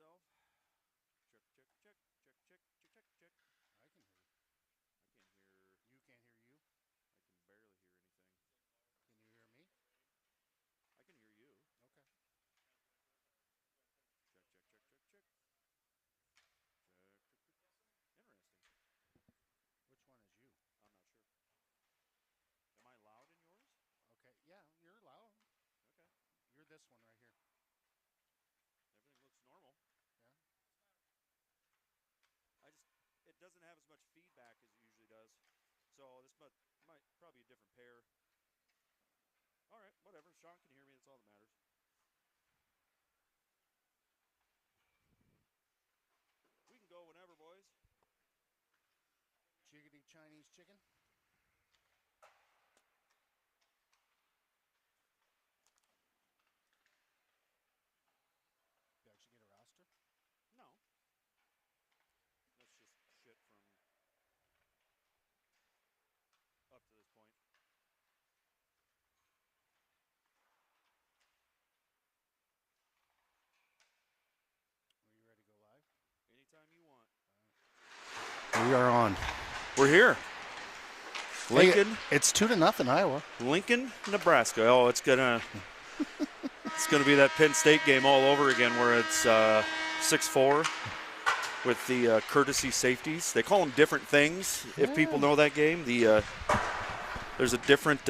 myself. Check, check, check, check, check, check, check, check. I can hear you. I can't hear. You can't hear you? I can barely hear anything. Can you hear me? I can hear you. Okay. Check, check, check, check, check. Check, check, check. Interesting. Which one is you? I'm not sure. Am I loud in yours? Okay. Yeah, you're loud. Okay. You're this one right here. Everything looks normal. Yeah. It doesn't have as much feedback as it usually does. So this might probably a different pair. All right, whatever. Sean can hear me. That's all that matters. We can go whenever, boys. Chickadee Chinese chicken. You actually get a roster? No. That's just shit from up to this point. Are you ready to go live? Anytime you want. We are on. We're here. Lincoln. Hey, it's 2-0 Iowa. Lincoln, Nebraska. Oh, it's gonna be that Penn State game all over again, where it's 6-4 with the courtesy safeties. They call them different things. If people know that game, there's a different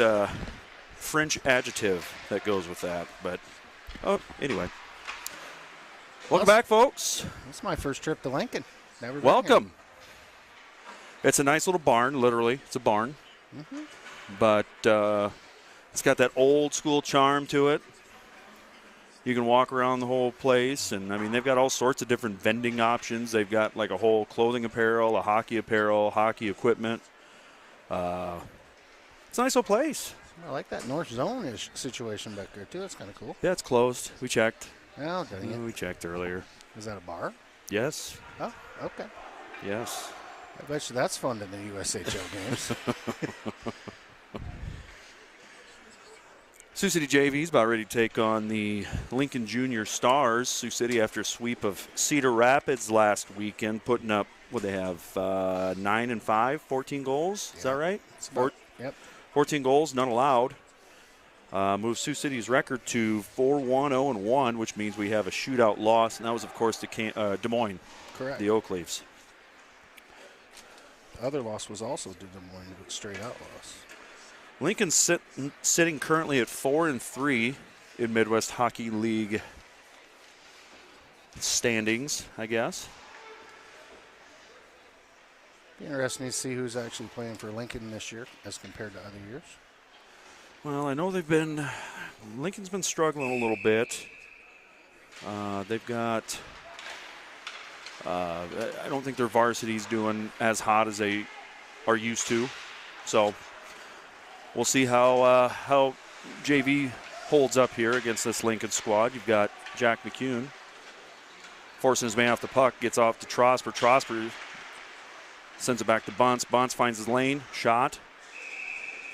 French adjective that goes with that. But anyway, welcome back, folks. It's my first trip to Lincoln. Never been Welcome. here. It's a nice little barn, literally. It's a barn. Mm-hmm. But it's got that old school charm to it. You can walk around the whole place, and I mean, they've got all sorts of different vending options. They've got like a whole clothing apparel, hockey equipment. It's a nice little place. I like that North Zone-ish situation back there, too. That's kind of cool. Yeah, it's closed. We checked. Oh, dang it. We checked earlier. Is that a bar? Yes. Oh, okay. Yes. I bet you that's fun in the USHL games. Sioux City JV is about ready to take on the Lincoln Junior Stars. Sioux City, after a sweep of Cedar Rapids last weekend, putting up, what they have, 9-5, 14 goals. Is that right? Yep. 14 goals, none allowed. Moves Sioux City's record to 4-1-0-1, which means we have a shootout loss, and that was, of course, to Des Moines. Correct. The Oak Leaves. The other loss was also to Des Moines, but straight-out loss. Lincoln's sitting currently at 4-3 in Midwest Hockey League standings, I guess. Be interesting to see who's actually playing for Lincoln this year as compared to other years. Well, I know Lincoln's been struggling a little bit. They've got, I don't think their varsity's doing as hot as they are used to. So we'll see how JV holds up here against this Lincoln squad. You've got Jack McCune forcing his man off the puck, gets off to Trosper. Trosper sends it back to Bunce. Bunce finds his lane, shot.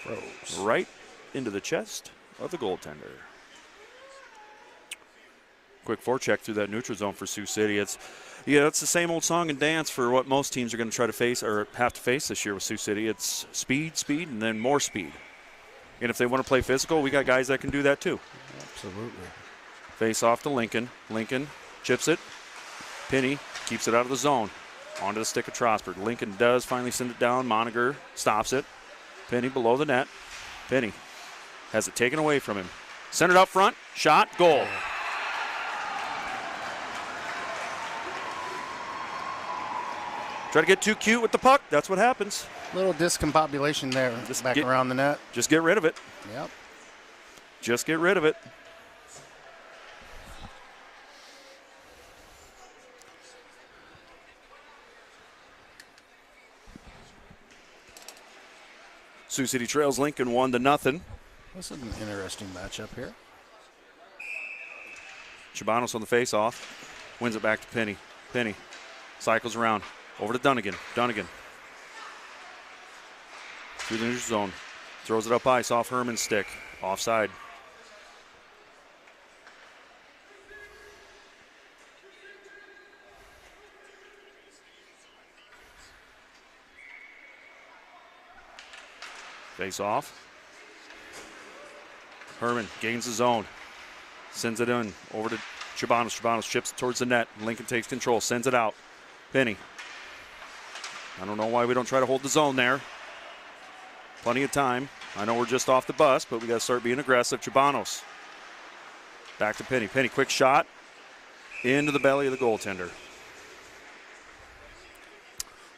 Froze. Right into the chest of the goaltender. Quick forecheck through that neutral zone for Sioux City. It's the same old song and dance for what most teams are going to try to face or have to face this year with Sioux City. It's speed, and then more speed. And if they want to play physical, we got guys that can do that too. Absolutely. Face off to Lincoln. Lincoln chips it. Penny keeps it out of the zone. Onto the stick of Trosper. Lincoln does finally send it down. Moniger stops it. Penny below the net. Penny has it taken away from him. Send it up front. Shot. Goal. Try to get too cute with the puck. That's what happens. Little discombobulation there, just back around the net. Just get rid of it. Yep. Just get rid of it. Sioux City trails Lincoln 1-0. This is an interesting matchup here. Chabanos on the face-off. Wins it back to Penny. Penny cycles around. Over to Dunnigan. Dunnigan. Through the neutral zone. Throws it up ice off Herman's stick. Offside. Face off. Herman gains his own. Sends it in over to Chabanos. Chabanos chips towards the net. Lincoln takes control. Sends it out. Penny. I don't know why we don't try to hold the zone there. Plenty of time. I know we're just off the bus, but we got to start being aggressive. Chabanos. Back to Penny. Penny, quick shot. Into the belly of the goaltender.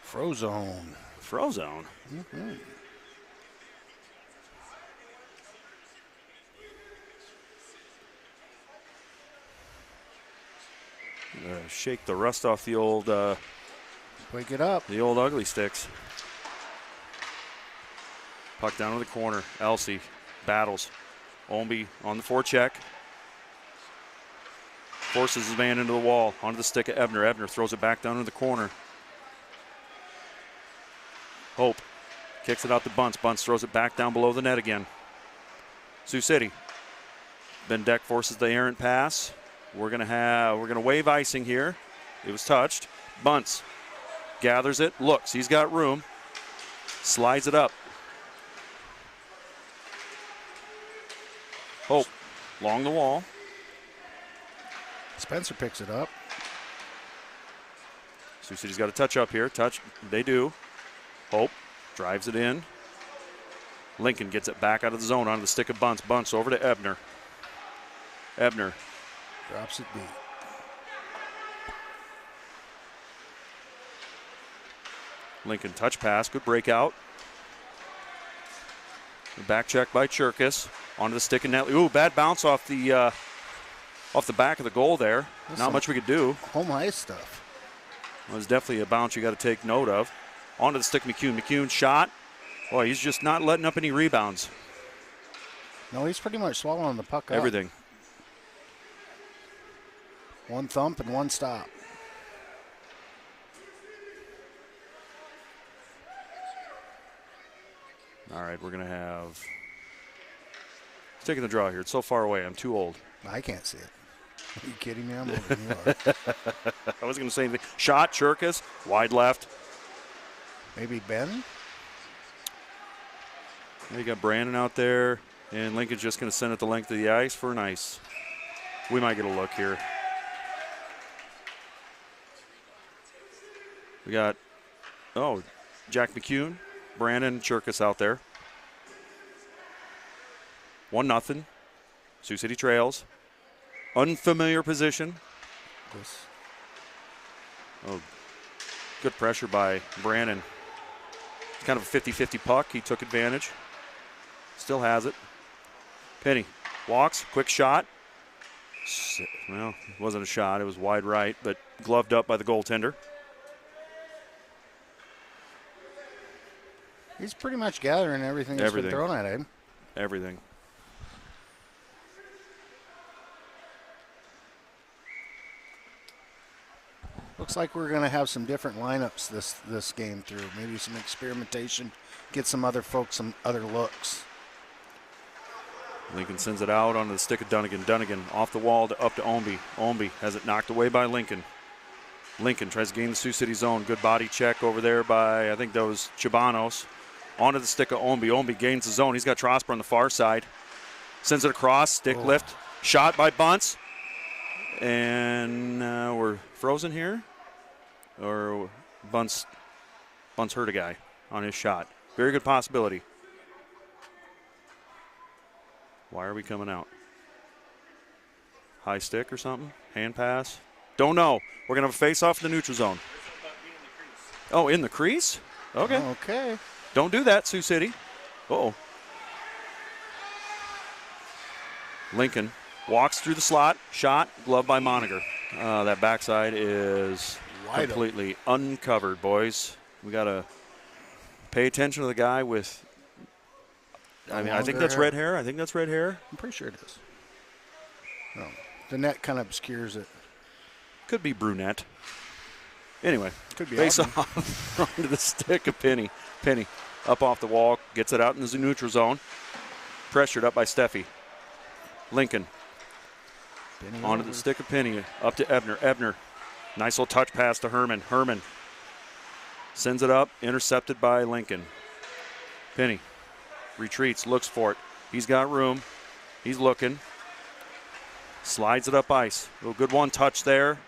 Frozone. Frozone. Mm-hmm. Shake the rust off the old wake it up. The old ugly sticks. Puck down to the corner. Elsie battles. Omby on the forecheck. Forces his man into the wall. Onto the stick of Ebner. Ebner throws it back down to the corner. Hope kicks it out to Bunce. Bunce throws it back down below the net again. Sioux City. Ben Deck forces the errant pass. We're gonna wave icing here. It was touched. Bunce gathers it, looks, he's got room, slides it up. Hope along the wall. Spencer picks it up. Sioux City's got a touch up here. Touch, they do. Hope drives it in. Lincoln gets it back out of the zone onto the stick of Bunce. Bunce over to Ebner. Ebner drops it deep. Lincoln touch pass, good breakout. The back check by Cherkis onto the stick of Netley. Ooh, bad bounce off the back of the goal there. That's Not much we could do. Home ice stuff. It was definitely a bounce you got to take note of. Onto the stick of McCune. McCune shot. Boy, he's just not letting up any rebounds. No, he's pretty much swallowing the puck up. Everything. One thump and one stop. All right, we're going to have... Taking the draw here. It's so far away. I'm too old. I can't see it. Are you kidding me? I'm older than you are. I wasn't going to say anything. Shot, Cherkis, wide left. Maybe Ben? You got Brandon out there, and Lincoln's just going to send it the length of the ice for an ice. We might get a look here. We got, Jack McCune, Brandon, Cherkis out there. 1-0. Sioux City trails. Unfamiliar position. This. Oh, good pressure by Brandon. Kind of a 50-50 puck. He took advantage. Still has it. Penny walks, quick shot. Well, it wasn't a shot. It was wide right, but gloved up by the goaltender. He's pretty much gathering everything that's been thrown at him. Everything. Looks like we're going to have some different lineups this game through. Maybe some experimentation, get some other folks some other looks. Lincoln sends it out onto the stick of Dunnigan. Dunnigan off the wall up to Omby. Omby has it knocked away by Lincoln. Lincoln tries to gain the Sioux City zone. Good body check over there by, I think that was Chabanos. Onto the stick of Omby. Omby gains the zone. He's got Trosper on the far side. Sends it across, stick lift. Shot by Bunce. And we're frozen here. Or Bunce hurt a guy on his shot. Very good possibility. Why are we coming out? High stick or something? Hand pass? Don't know. We're going to have a face-off in the neutral zone. Oh, in the crease? Okay. Okay. Don't do that, Sioux City. Uh-oh. Lincoln walks through the slot. Shot. Glove by Moniger. That backside is completely uncovered, boys. We got to pay attention to the guy with... I think that's red hair. I think that's red hair. I'm pretty sure it is. No, the net kind of obscures it. Could be brunette. Anyway, could be face off onto the stick of Penny. Penny up off the wall, gets it out in the neutral zone. Pressured up by Steffi. Lincoln Penny onto the stick of Penny, up to Ebner. Ebner, nice little touch pass to Herman. Herman sends it up, intercepted by Lincoln. Penny retreats, looks for it. He's got room. He's looking. Slides it up ice. A good one touch there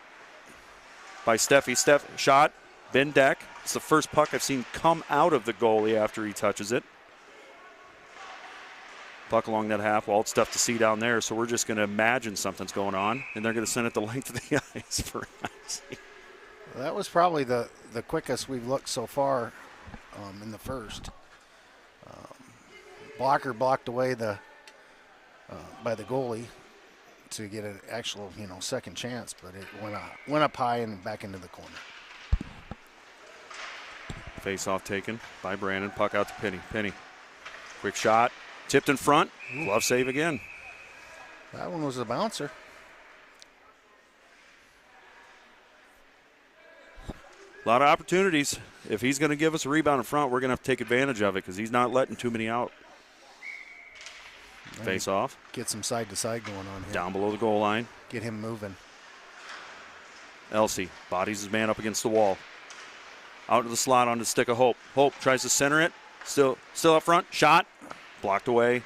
by Steffi. Shot, bin deck. It's the first puck I've seen come out of the goalie after he touches it. Puck along that half wall. It's tough to see down there, so we're just going to imagine something's going on, and they're going to send it the length of the ice for icing. Well, that was probably the quickest we've looked so far in the first. Blocker blocked away by the goalie to get an actual second chance, but it went up high and back into the corner. Face-off taken by Brandon. Puck out to Penny. Penny, quick shot. Tipped in front. Glove save again. That one was a bouncer. A lot of opportunities. If he's going to give us a rebound in front, we're going to have to take advantage of it because he's not letting too many out. Face off. Get some side-to-side going on here. Down below the goal line. Get him moving. Elsie bodies his man up against the wall. Out to the slot on the stick of Hope. Hope tries to center it. Still up front. Shot. Blocked away.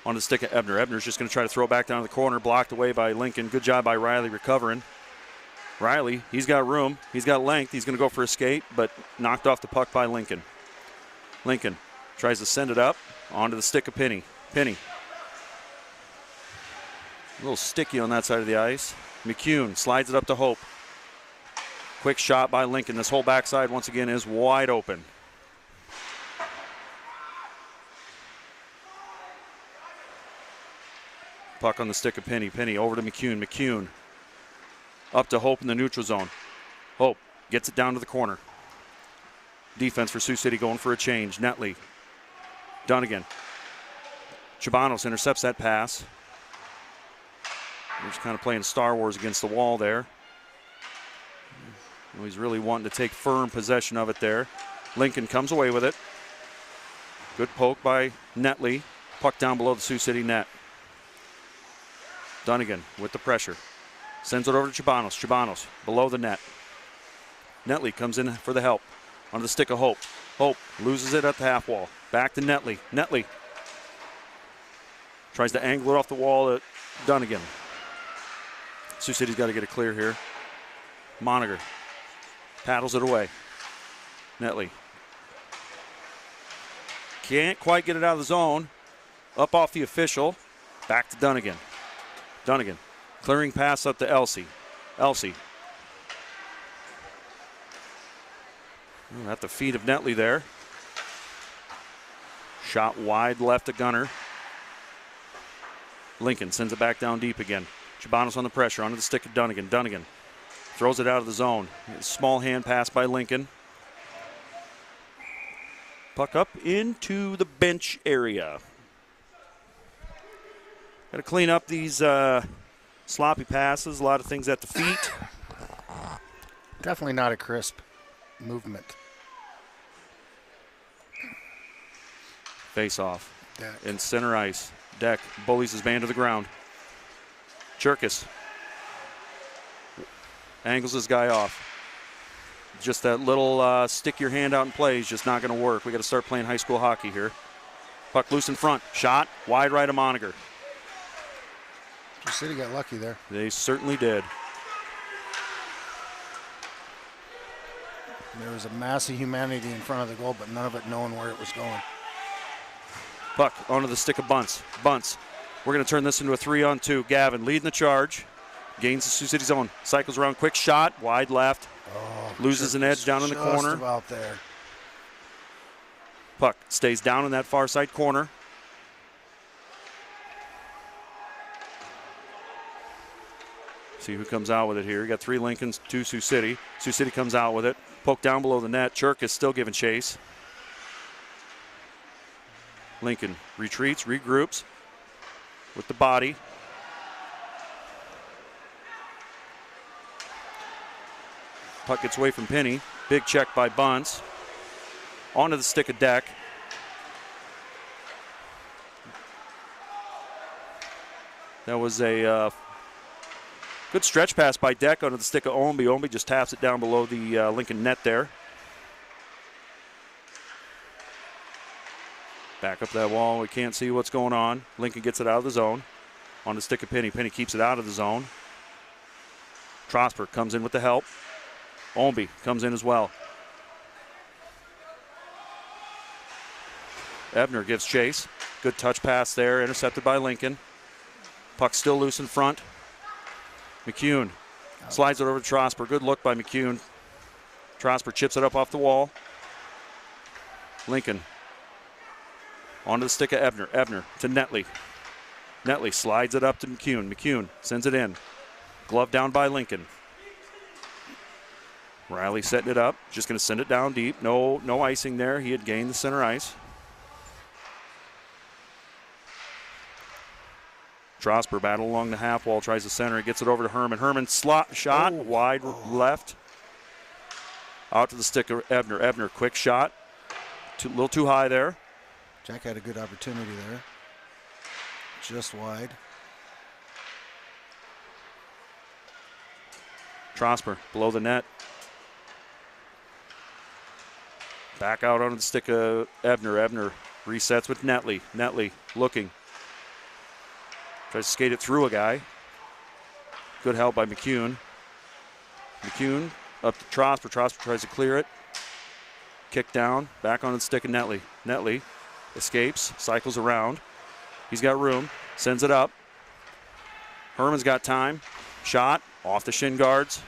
On the stick of Ebner. Ebner's just going to try to throw it back down to the corner. Blocked away by Lincoln. Good job by Riley recovering. Riley, he's got room. He's got length. He's going to go for a skate, but knocked off the puck by Lincoln. Lincoln tries to send it up onto the stick of Penny. Penny. A little sticky on that side of the ice. McCune slides it up to Hope. Quick shot by Lincoln. This whole backside, once again, is wide open. Puck on the stick of Penny. Penny over to McCune. McCune up to Hope in the neutral zone. Hope gets it down to the corner. Defense for Sioux City going for a change. Netley. Dunnigan. Chabanos intercepts that pass. We're just kind of playing Star Wars against the wall there. He's really wanting to take firm possession of it there. Lincoln comes away with it. Good poke by Netley. Puck down below the Sioux City net. Dunnigan with the pressure. Sends it over to Chabanos. Chabanos below the net. Netley comes in for the help. On the stick of Hope. Hope loses it at the half wall. Back to Netley. Netley tries to angle it off the wall at Dunnigan. Sioux City's got to get it clear here. Moniger paddles it away. Netley can't quite get it out of the zone. Up off the official. Back to Dunnigan. Dunnigan clearing pass up to Elsie. Elsie. At the feet of Netley there. Shot wide left to Gunner. Lincoln sends it back down deep again. Chabanos on the pressure, onto the stick of Dunnigan. Dunnigan throws it out of the zone. Small hand pass by Lincoln. Puck up into the bench area. Got to clean up these sloppy passes, a lot of things at the feet. Definitely not a crisp movement. Face off. In center ice. Deck bullies his man to the ground. Cherkis angles his guy off. Just that little stick your hand out and play is just not going to work. We got to start playing high school hockey here. Puck loose in front. Shot wide right of Moniger. The City got lucky there. They certainly did. There was a mass of humanity in front of the goal, but none of it knowing where it was going. Puck onto the stick of Bunce. Bunce. We're going to turn this into a 3-on-2. Gavin leading the charge. Gains the Sioux City zone. Cycles around. Quick shot. Wide left. Loses an edge down in the corner. Just about there. Puck stays down in that far side corner. See who comes out with it here. You got 3 Lincolns, 2 Sioux City. Sioux City comes out with it. Poke down below the net. Chirk is still giving chase. Lincoln retreats, regroups with the body. Puck gets away from Penny. Big check by Bunce. Onto the stick of Deck. That was a good stretch pass by Deck onto the stick of Omby. Omby just taps it down below the Lincoln net there. Back up that wall. We can't see what's going on. Lincoln gets it out of the zone. On the stick of Penny. Penny keeps it out of the zone. Trosper comes in with the help. Olmby comes in as well. Ebner gives chase. Good touch pass there. Intercepted by Lincoln. Puck still loose in front. McCune slides it over to Trosper. Good look by McCune. Trosper chips it up off the wall. Lincoln onto the stick of Ebner. Ebner to Netley. Netley slides it up to McCune. McCune sends it in. Glove down by Lincoln. Riley setting it up. Just going to send it down deep. No icing there. He had gained the center ice. Trosper battle along the half wall. Tries to center it. Gets it over to Herman. Herman shot. Wide left. Out to the stick of Ebner. Ebner, quick shot. A little too high there. Jack had a good opportunity there. Just wide. Trosper below the net. Back out onto the stick of Ebner. Ebner resets with Netley. Netley looking. Tries to skate it through a guy. Good help by McCune. McCune up to Trosper. Trosper tries to clear it. Kick down. Back on the stick of Netley. Netley escapes. Cycles around. He's got room. Sends it up. Herman's got time. Shot. Off the shin guards.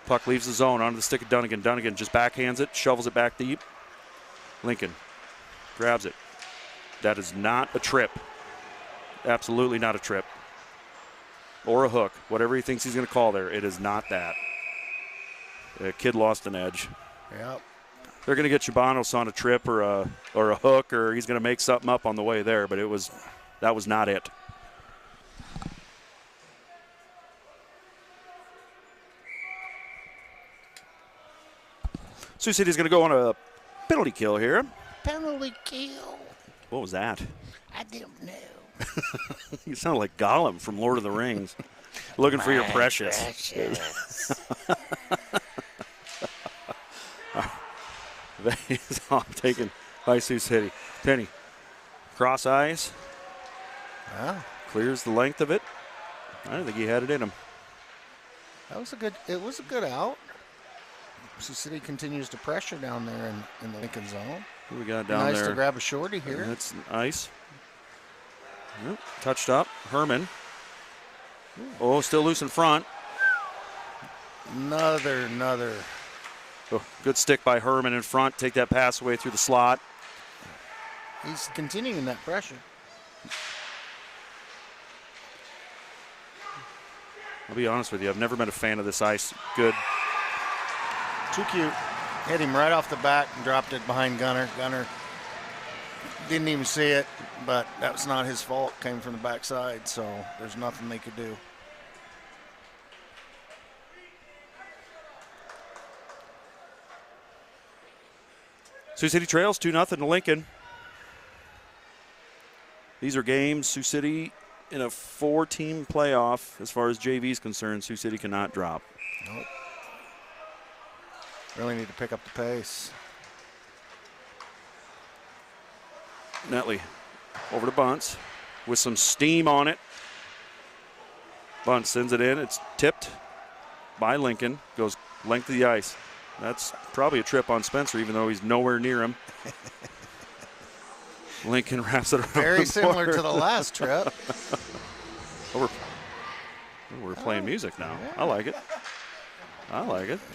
Puck leaves the zone onto the stick of Dunnigan. Dunnigan just backhands it. Shovels it back deep. Lincoln grabs it. That is not a trip. Absolutely not a trip. Or a hook. Whatever he thinks he's going to call there. It is not that. The kid lost an edge. Yep. They're going to get Chabanos on a trip or a hook, or he's going to make something up on the way there, but that was not it. Sioux City's going to go on a penalty kill here. Penalty kill. What was that? I don't know. You sound like Gollum from Lord of the Rings. Looking for your precious. He's off, taken by Sioux City. Penny, cross eyes. Wow. Clears the length of it. I don't think he had it in him. It was a good out. Sioux City continues to pressure down there in the Lincoln zone. Who we got down there? Nice to grab a shorty here. That's nice. Yep. Touched up. Herman. Oh, still loose in front. Another. Oh, good stick by Herman in front. Take that pass away through the slot. He's continuing that pressure. I'll be honest with you. I've never been a fan of this ice. Good. Too cute. Hit him right off the back and dropped it behind Gunner. Gunner didn't even see it, but that was not his fault. Came from the backside, so there's nothing they could do. Sioux City trails 2-0 to Lincoln. These are games Sioux City in a 4-team playoff. As far as JV is concerned, Sioux City cannot drop. Nope. Really need to pick up the pace. Netley over to Bunce with some steam on it. Bunce sends it in. It's tipped by Lincoln. Goes length of the ice. That's probably a trip on Spencer, even though he's nowhere near him. Lincoln wraps it around. Very similar to the last trip. We're playing music now. Yeah. I like it.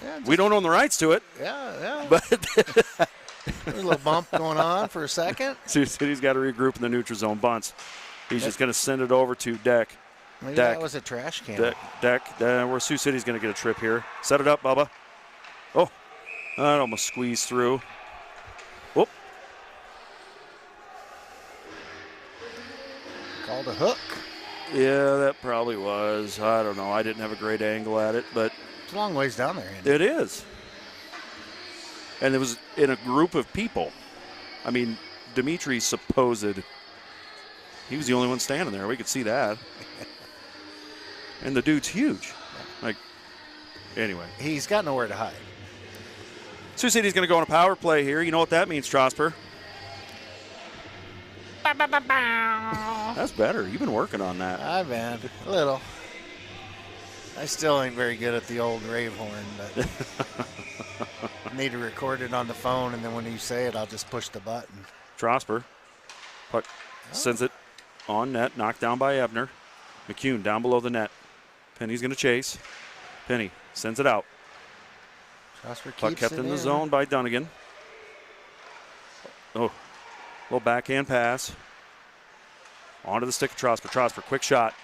Yeah, We don't own the rights to it. Yeah. But There's a little bump going on for a second. Sioux City's got to regroup in the neutral zone. Bunce. He's just going to send it over to Deck. Maybe Deck. that was a trash can. Deck. Where Sioux City's going to get a trip here. Set it up, Bubba. Oh, that almost squeezed through. Whoop. Called a hook. Yeah, that probably was. I don't know. I didn't have a great angle at it, but It's a long ways down there, Andy. it is. And it was in a group of people. I mean, Dimitri's supposed. He was the only one standing there. We could see that. And the dude's huge. Like, anyway. He's got nowhere to hide. Sioux City's going to go on a power play here. You know what that means, Strasper. That's better. You've been working on that. I've been a little. I still ain't very good at the old rave horn, but I need to record it on the phone, and then when you say it, I'll just push the button. Strasper. Puck sends it on net, knocked down by Ebner. McCune down below the net. Penny's going to chase. Penny sends it out. Puck kept in the zone by Dunnigan. Oh, little backhand pass. Onto the stick of Trosper. Trosper, quick shot.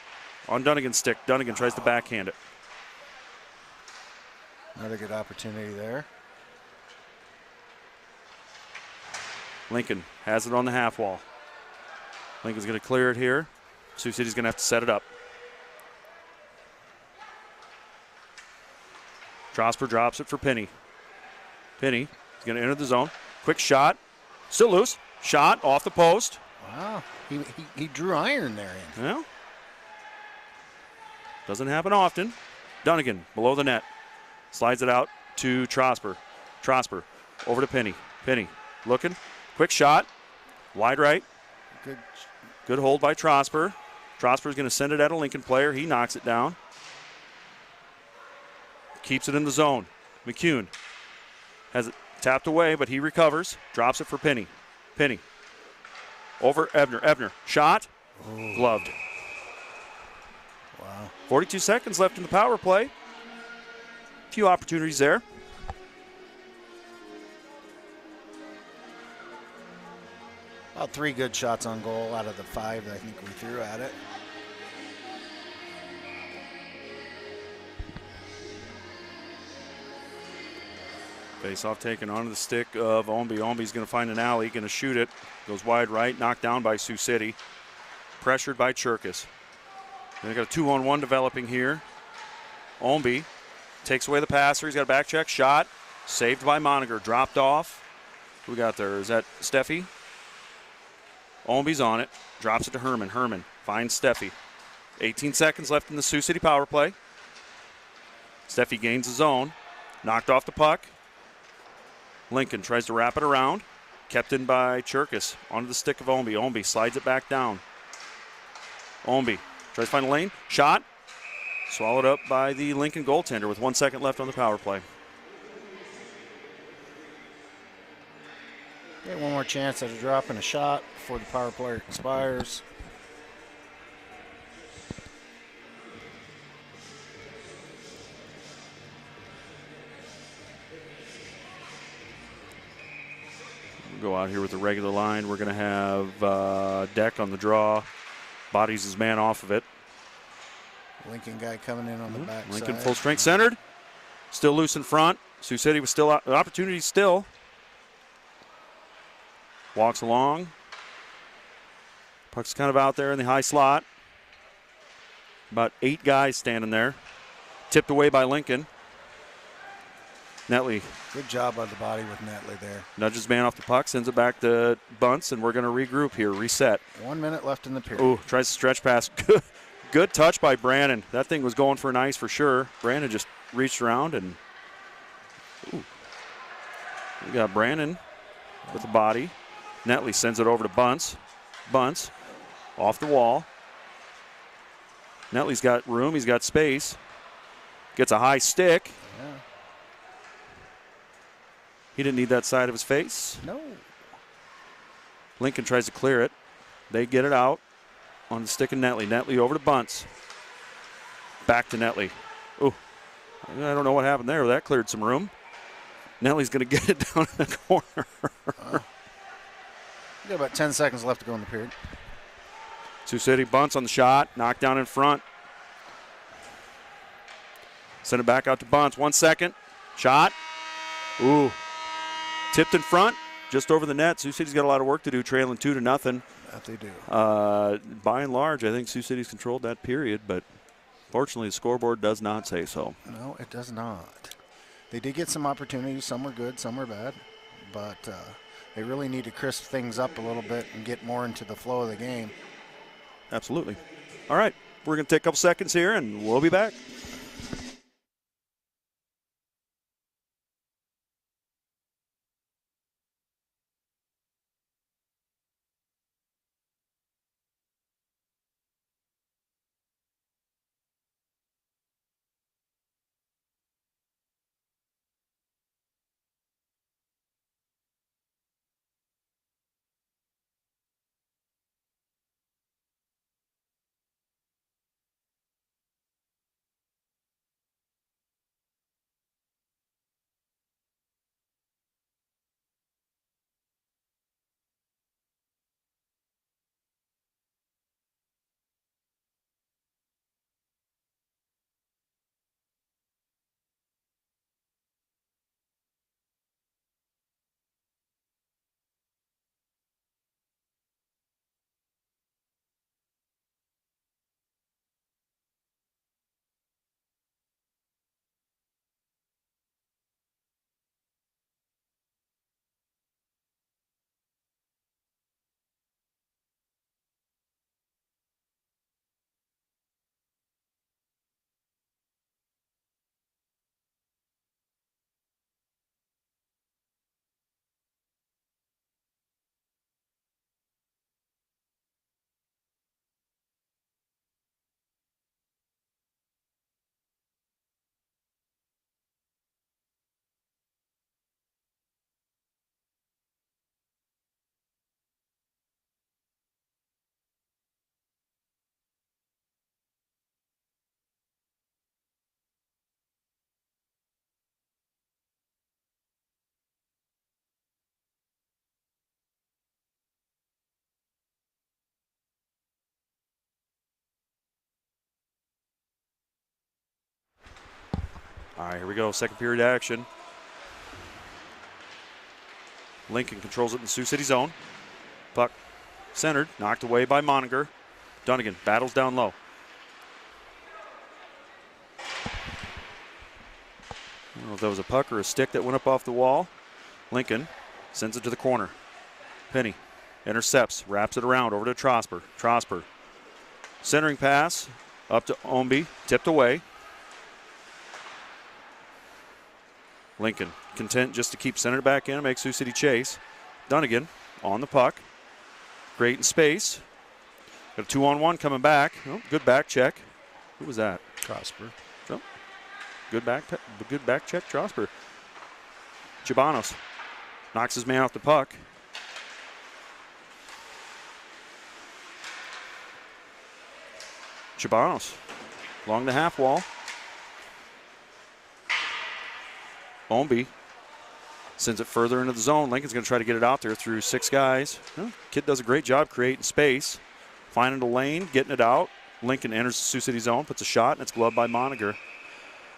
On Dunnigan's stick. Dunnigan tries to backhand it. Another good opportunity there. Lincoln has it on the half wall. Lincoln's going to clear it here. Sioux City's going to have to set it up. Trosper drops it for Penny. Penny is going to enter the zone. Quick shot. Still loose. Shot off the post. Wow. He drew iron there in. Well, doesn't happen often. Dunnigan below the net. Slides it out to Trosper. Trosper over to Penny. Penny looking. Quick shot. Wide right. Good hold by Trosper. Trosper's going to send it at a Lincoln player. He knocks it down. Keeps it in the zone. McCune has it tapped away, but he recovers. Drops it for Penny. Penny over Ebner. Ebner shot. Ooh. Gloved. Wow. 42 seconds left in the power play. A few opportunities there. About 3 good shots on goal out of the 5 that I think we threw at it. Face-off taken onto the stick of Omby. Omby's going to find an alley, going to shoot it. Goes wide right, knocked down by Sioux City. Pressured by Cherkis. They got a 2-on-1 developing here. Omby takes away the passer. He's got a back check shot. Saved by Moniger. Dropped off. Who we got there? Is that Steffi? Omby's on it. Drops it to Herman. Herman finds Steffi. 18 seconds left in the Sioux City power play. Steffi gains the zone. Knocked off the puck. Lincoln tries to wrap it around. Kept in by Cherkis. Onto the stick of Omby. Omby slides it back down. Omby tries to find a lane. Shot. Swallowed up by the Lincoln goaltender with 1 second left on the power play. Get one more chance at a drop and a shot before the power play expires. We'll go out here with the regular line. We're going to have Deck on the draw. Bodies his man off of it. Lincoln guy coming in on the back Lincoln side. full strength centered. Still loose in front. Sioux City was still out. Opportunity still. Walks along. Puck's kind of out there in the high slot. About 8 guys standing there. Tipped away by Lincoln. Netley. Good job on the body with Netley there. Nudges man off the puck, sends it back to Bunce, and we're going to regroup here, reset. 1 minute left in the period. Ooh, tries to stretch pass. Good touch by Brannon. That thing was going for an ice for sure. Brannon just reached around and ooh. We got Brannon with the body. Netley sends it over to Bunce. Bunce off the wall. Netley's got room. He's got space. Gets a high stick. Yeah. He didn't need that side of his face. No. Lincoln tries to clear it. They get it out on the stick of Netley. Netley over to Bunce. Back to Netley. Ooh, I don't know what happened there. That cleared some room. Netley's going to get it down in the corner. We got about 10 seconds left to go in the period. Sioux City Bunce on the shot. Knocked down in front. Send it back out to Bunce. 1 second. Shot. Ooh. Tipped in front. Just over the net. Sioux City's got a lot of work to do, trailing 2-0. That they do. By and large, I think Sioux City's controlled that period, but fortunately the scoreboard does not say so. No, it does not. They did get some opportunities. Some were good, some were bad. But they really need to crisp things up a little bit and get more into the flow of the game. Absolutely. All right, we're going to take a couple seconds here, and we'll be back. All right, here we go. Second period action. Lincoln controls it in the Sioux City zone. Puck centered, knocked away by Moninger. Dunnigan battles down low. I don't know if that was a puck or a stick that went up off the wall. Lincoln sends it to the corner. Penny intercepts, wraps it around over to Trosper. Trosper. Centering pass up to Omby, tipped away. Lincoln content just to keep centered back in and make Sioux City chase. Dunnigan on the puck. Great in space. Got a 2-on-1 coming back. Oh, good back check. Who was that? Trosper. Oh, good back check, Trosper. Chibanos knocks his man off the puck. Chibanos along the half wall. Omby sends it further into the zone. Lincoln's going to try to get it out there through 6 guys. Well, kid does a great job creating space, finding the lane, getting it out. Lincoln enters the Sioux City zone, puts a shot, and it's gloved by Moninger.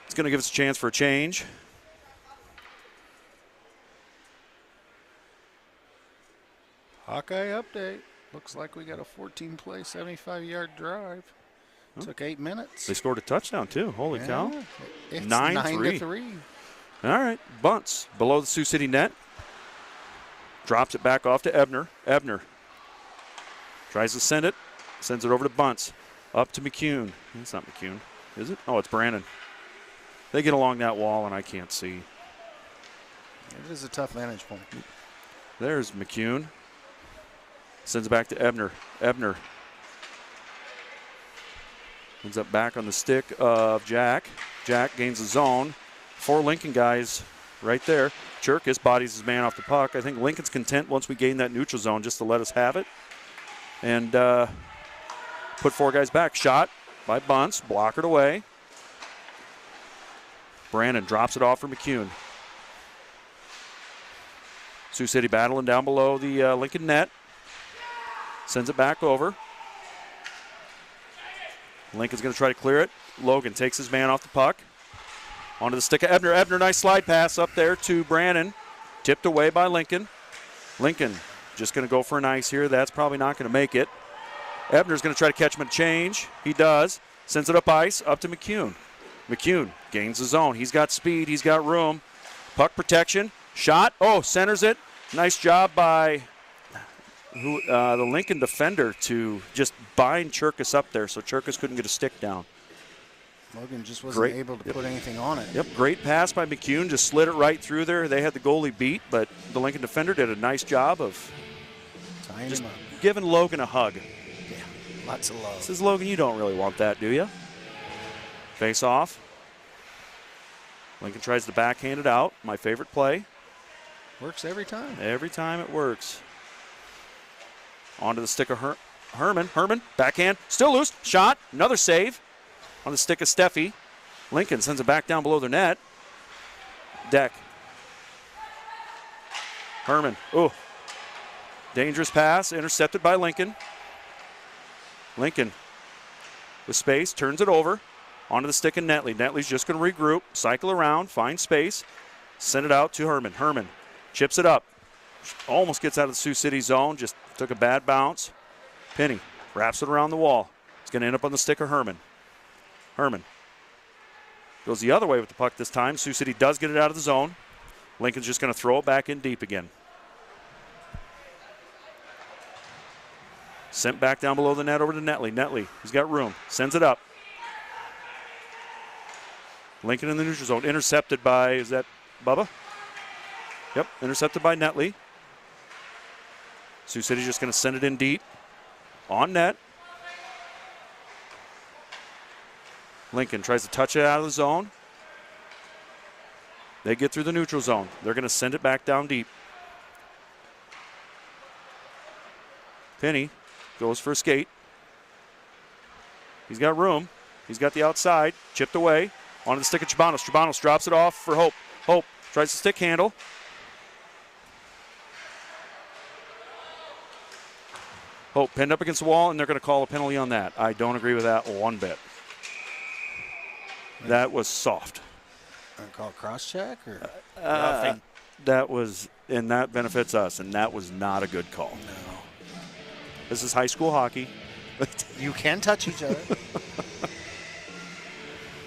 It's going to give us a chance for a change. Hawkeye update. Looks like we got a 14-play, 75-yard drive. Took 8 minutes. They scored a touchdown, too. Holy cow. It's 9-3. 9-3. All right, bunts below the Sioux City net. Drops it back off to Ebner. Ebner tries to send it. Sends it over to Bunts. Up to McCune. It's not McCune, is it? Oh, it's Brandon. They get along that wall, and I can't see. It is a tough vantage point. There's McCune. Sends it back to Ebner. Ebner ends up back on the stick of Jack. Jack gains the zone. 4 Lincoln guys right there. Cherkis bodies his man off the puck. I think Lincoln's content once we gain that neutral zone just to let us have it. And put 4 guys back. Shot by Bunts. Blockered away. Brandon drops it off for McCune. Sioux City battling down below the Lincoln net. Sends it back over. Lincoln's going to try to clear it. Logan takes his man off the puck. Onto the stick of Ebner. Ebner, nice slide pass up there to Brandon. Tipped away by Lincoln. Lincoln just going to go for an ice here. That's probably not going to make it. Ebner's going to try to catch him at a change. He does. Sends it up ice, up to McCune. McCune gains the zone. He's got speed. He's got room. Puck protection. Shot. Oh, centers it. Nice job by the Lincoln defender to just bind Cherkis up there so Cherkis couldn't get a stick down. Logan just wasn't able to put anything on it. Yep, great pass by McCune. Just slid it right through there. They had the goalie beat, but the Lincoln defender did a nice job of tying just him up. Giving Logan a hug. Yeah, lots of love. Says, Logan, you don't really want that, do you? Face off. Lincoln tries to backhand it out. My favorite play. Works every time. Every time it works. Onto the stick of Herman. Herman, backhand, still loose. Shot, another save. On the stick of Steffi. Lincoln sends it back down below their net. Deck. Herman. Ooh. Dangerous pass. Intercepted by Lincoln. Lincoln with space. Turns it over. Onto the stick of Netley. Netley's just going to regroup. Cycle around. Find space. Send it out to Herman. Herman chips it up. Almost gets out of the Sioux City zone. Just took a bad bounce. Penny wraps it around the wall. It's going to end up on the stick of Herman. Herman goes the other way with the puck this time. Sioux City does get it out of the zone. Lincoln's just going to throw it back in deep again. Sent back down below the net over to Netley. Netley, he's got room. Sends it up. Lincoln in the neutral zone. Intercepted by, is that Bubba? Yep, intercepted by Netley. Sioux City's just going to send it in deep. On net. Lincoln tries to touch it out of the zone. They get through the neutral zone. They're going to send it back down deep. Penny goes for a skate. He's got room. He's got the outside. Chipped away. Onto the stick of Chabanos. Chabanos drops it off for Hope. Hope tries to stick handle. Hope pinned up against the wall, and they're going to call a penalty on that. I don't agree with that one bit. That was soft. Call cross check or roughing. That was, and that benefits us, and that was not a good call. No. This is high school hockey. You can touch each other.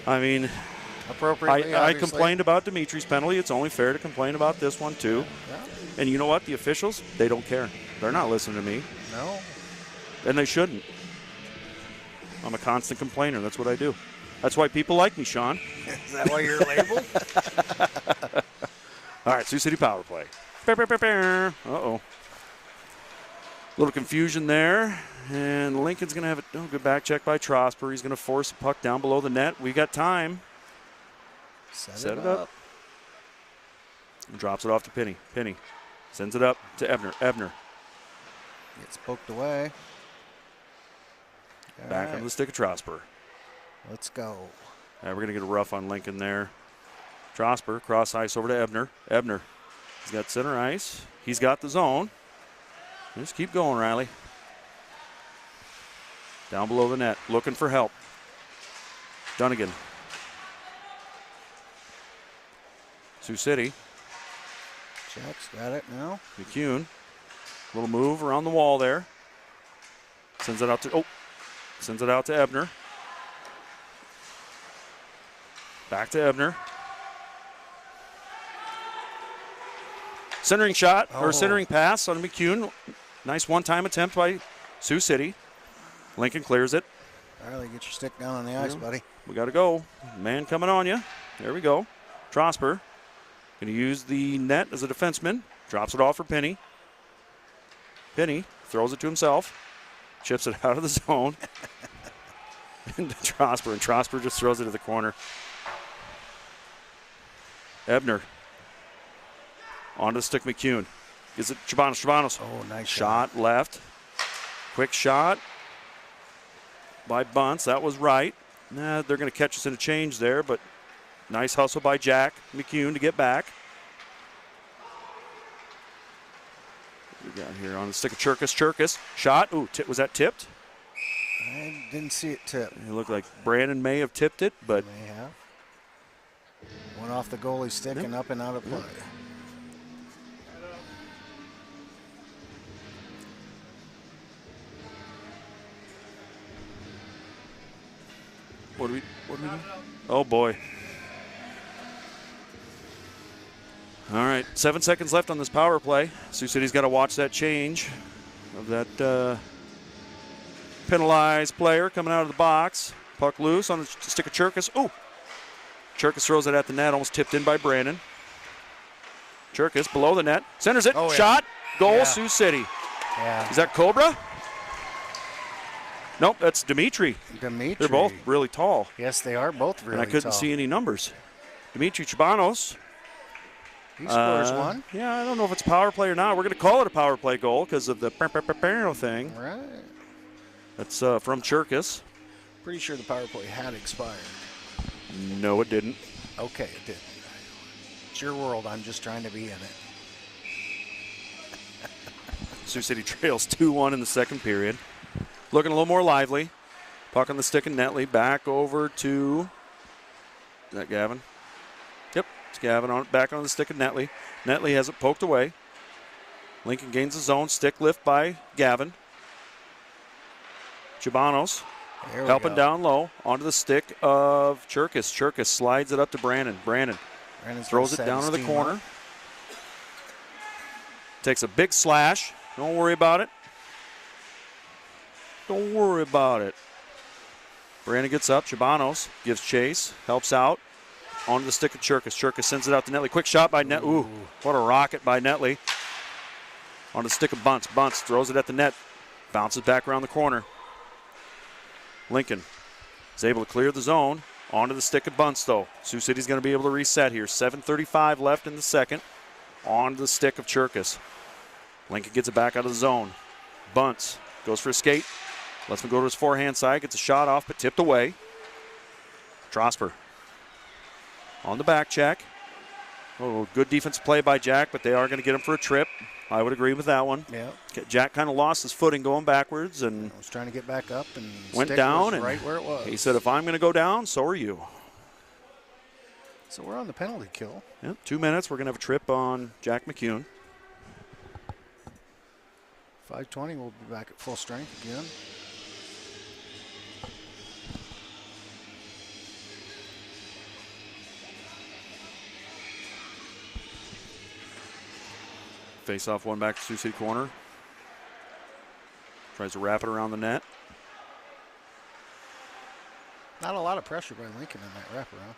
I mean, Appropriately, I obviously. complained about Dimitri's penalty. It's only fair to complain about this one, too. Yeah. And you know what? The officials, they don't care. They're not listening to me. No. And they shouldn't. I'm a constant complainer. That's what I do. That's why people like me, Sean. Is that why you're labeled? All right, Sioux City power play. Uh-oh. Little confusion there. And Lincoln's going to have a good back check by Trosper. He's going to force the puck down below the net. We got time. Set it up. And drops it off to Penny. Penny sends it up to Ebner. Ebner. Gets poked away. All Back right. on the stick of Trosper. Let's go. All right, we're going to get a rough on Lincoln there. Trosper, cross ice over to Ebner. Ebner. He's got center ice. He's got the zone. Just keep going, Riley. Down below the net, looking for help. Dunnigan. Sioux City. Jack's got it now. McCune. Little move around the wall there. Sends it out to Ebner. Back to Ebner. Centering shot, or centering pass on McCune. Nice one-time attempt by Sioux City. Lincoln clears it. Riley, get your stick down on the ice, buddy. We got to go. Man coming on you. There we go. Trosper going to use the net as a defenseman. Drops it off for Penny. Penny throws it to himself. Chips it out of the zone. Into Trosper, and Trosper just throws it to the corner. Oh, Ebner. Onto the stick, McCune. Is it Chabanos? Chabanos. Oh, nice shot left. Quick shot by Bunce. That was right. They're going to catch us in a change there, but nice hustle by Jack McCune to get back. What we got here on the stick of Cherkis. Cherkis. Shot. Ooh, was that tipped? I didn't see it tip. It looked like Brandon may have tipped it, but May have. Went off the goalie's stick and up and out of play. What do we do? Oh, boy. All right, 7 seconds left on this power play. Sioux City's got to watch that change of that penalized player coming out of the box. Puck loose on the stick of Cherkis. Oh! Cherkis throws it at the net, almost tipped in by Brandon. Cherkis below the net. Centers it. Oh, yeah. Shot. Goal, Yeah. Sioux City. Yeah. Is that Cobra? Nope, that's Dimitri. Dimitri. They're both really tall. Yes, they are both really and I couldn't tall. see any numbers. Dimitri Chabanos. He scores one. Yeah, I don't know if it's power play or not. We're going to call it a power play goal because of the thing. Right. That's from Cherkis. Pretty sure the power play had expired. No, it didn't. Okay, it didn't. It's your world. I'm just trying to be in it. Sioux City trails 2-1 in the second period. Looking a little more lively. Puck on the stick of Netley. Back over to, is that Gavin? Yep, it's Gavin back on the stick of Netley. Netley has it poked away. Lincoln gains the zone. Stick lift by Gavin. Chabanos helping down low onto the stick of Cherkis. Cherkis slides it up to Brandon. Brandon throws it down to the corner. Up. Takes a big slash. Don't worry about it. Don't worry about it. Brandon gets up. Chabanos gives chase. Helps out. Onto the stick of Cherkis. Cherkis sends it out to Netley. Quick shot by Netley. Ooh, what a rocket by Netley. On the stick of Bunce. Bunce throws it at the net. Bounces back around the corner. Lincoln is able to clear the zone. Onto the stick of Bunce, though. Sioux City's going to be able to reset here. 7:35 left in the second. Onto the stick of Cherkis. Lincoln gets it back out of the zone. Bunce goes for a skate. Lets him go to his forehand side. Gets a shot off, but tipped away. Trosper on the back check. Oh, good defense play by Jack, but they are going to get him for a trip. I would agree with that one. Yeah. Jack kind of lost his footing going backwards and was trying to get back up and went down. and right where it was. He said, if I'm going to go down, so are you. So we're on the penalty kill. Yep, 2 minutes. We're going to have a trip on Jack McCune. 5:20, we'll be back at full strength again. Face off one back to Sioux City corner. Tries to wrap it around the net. Not a lot of pressure by Lincoln in that wraparound.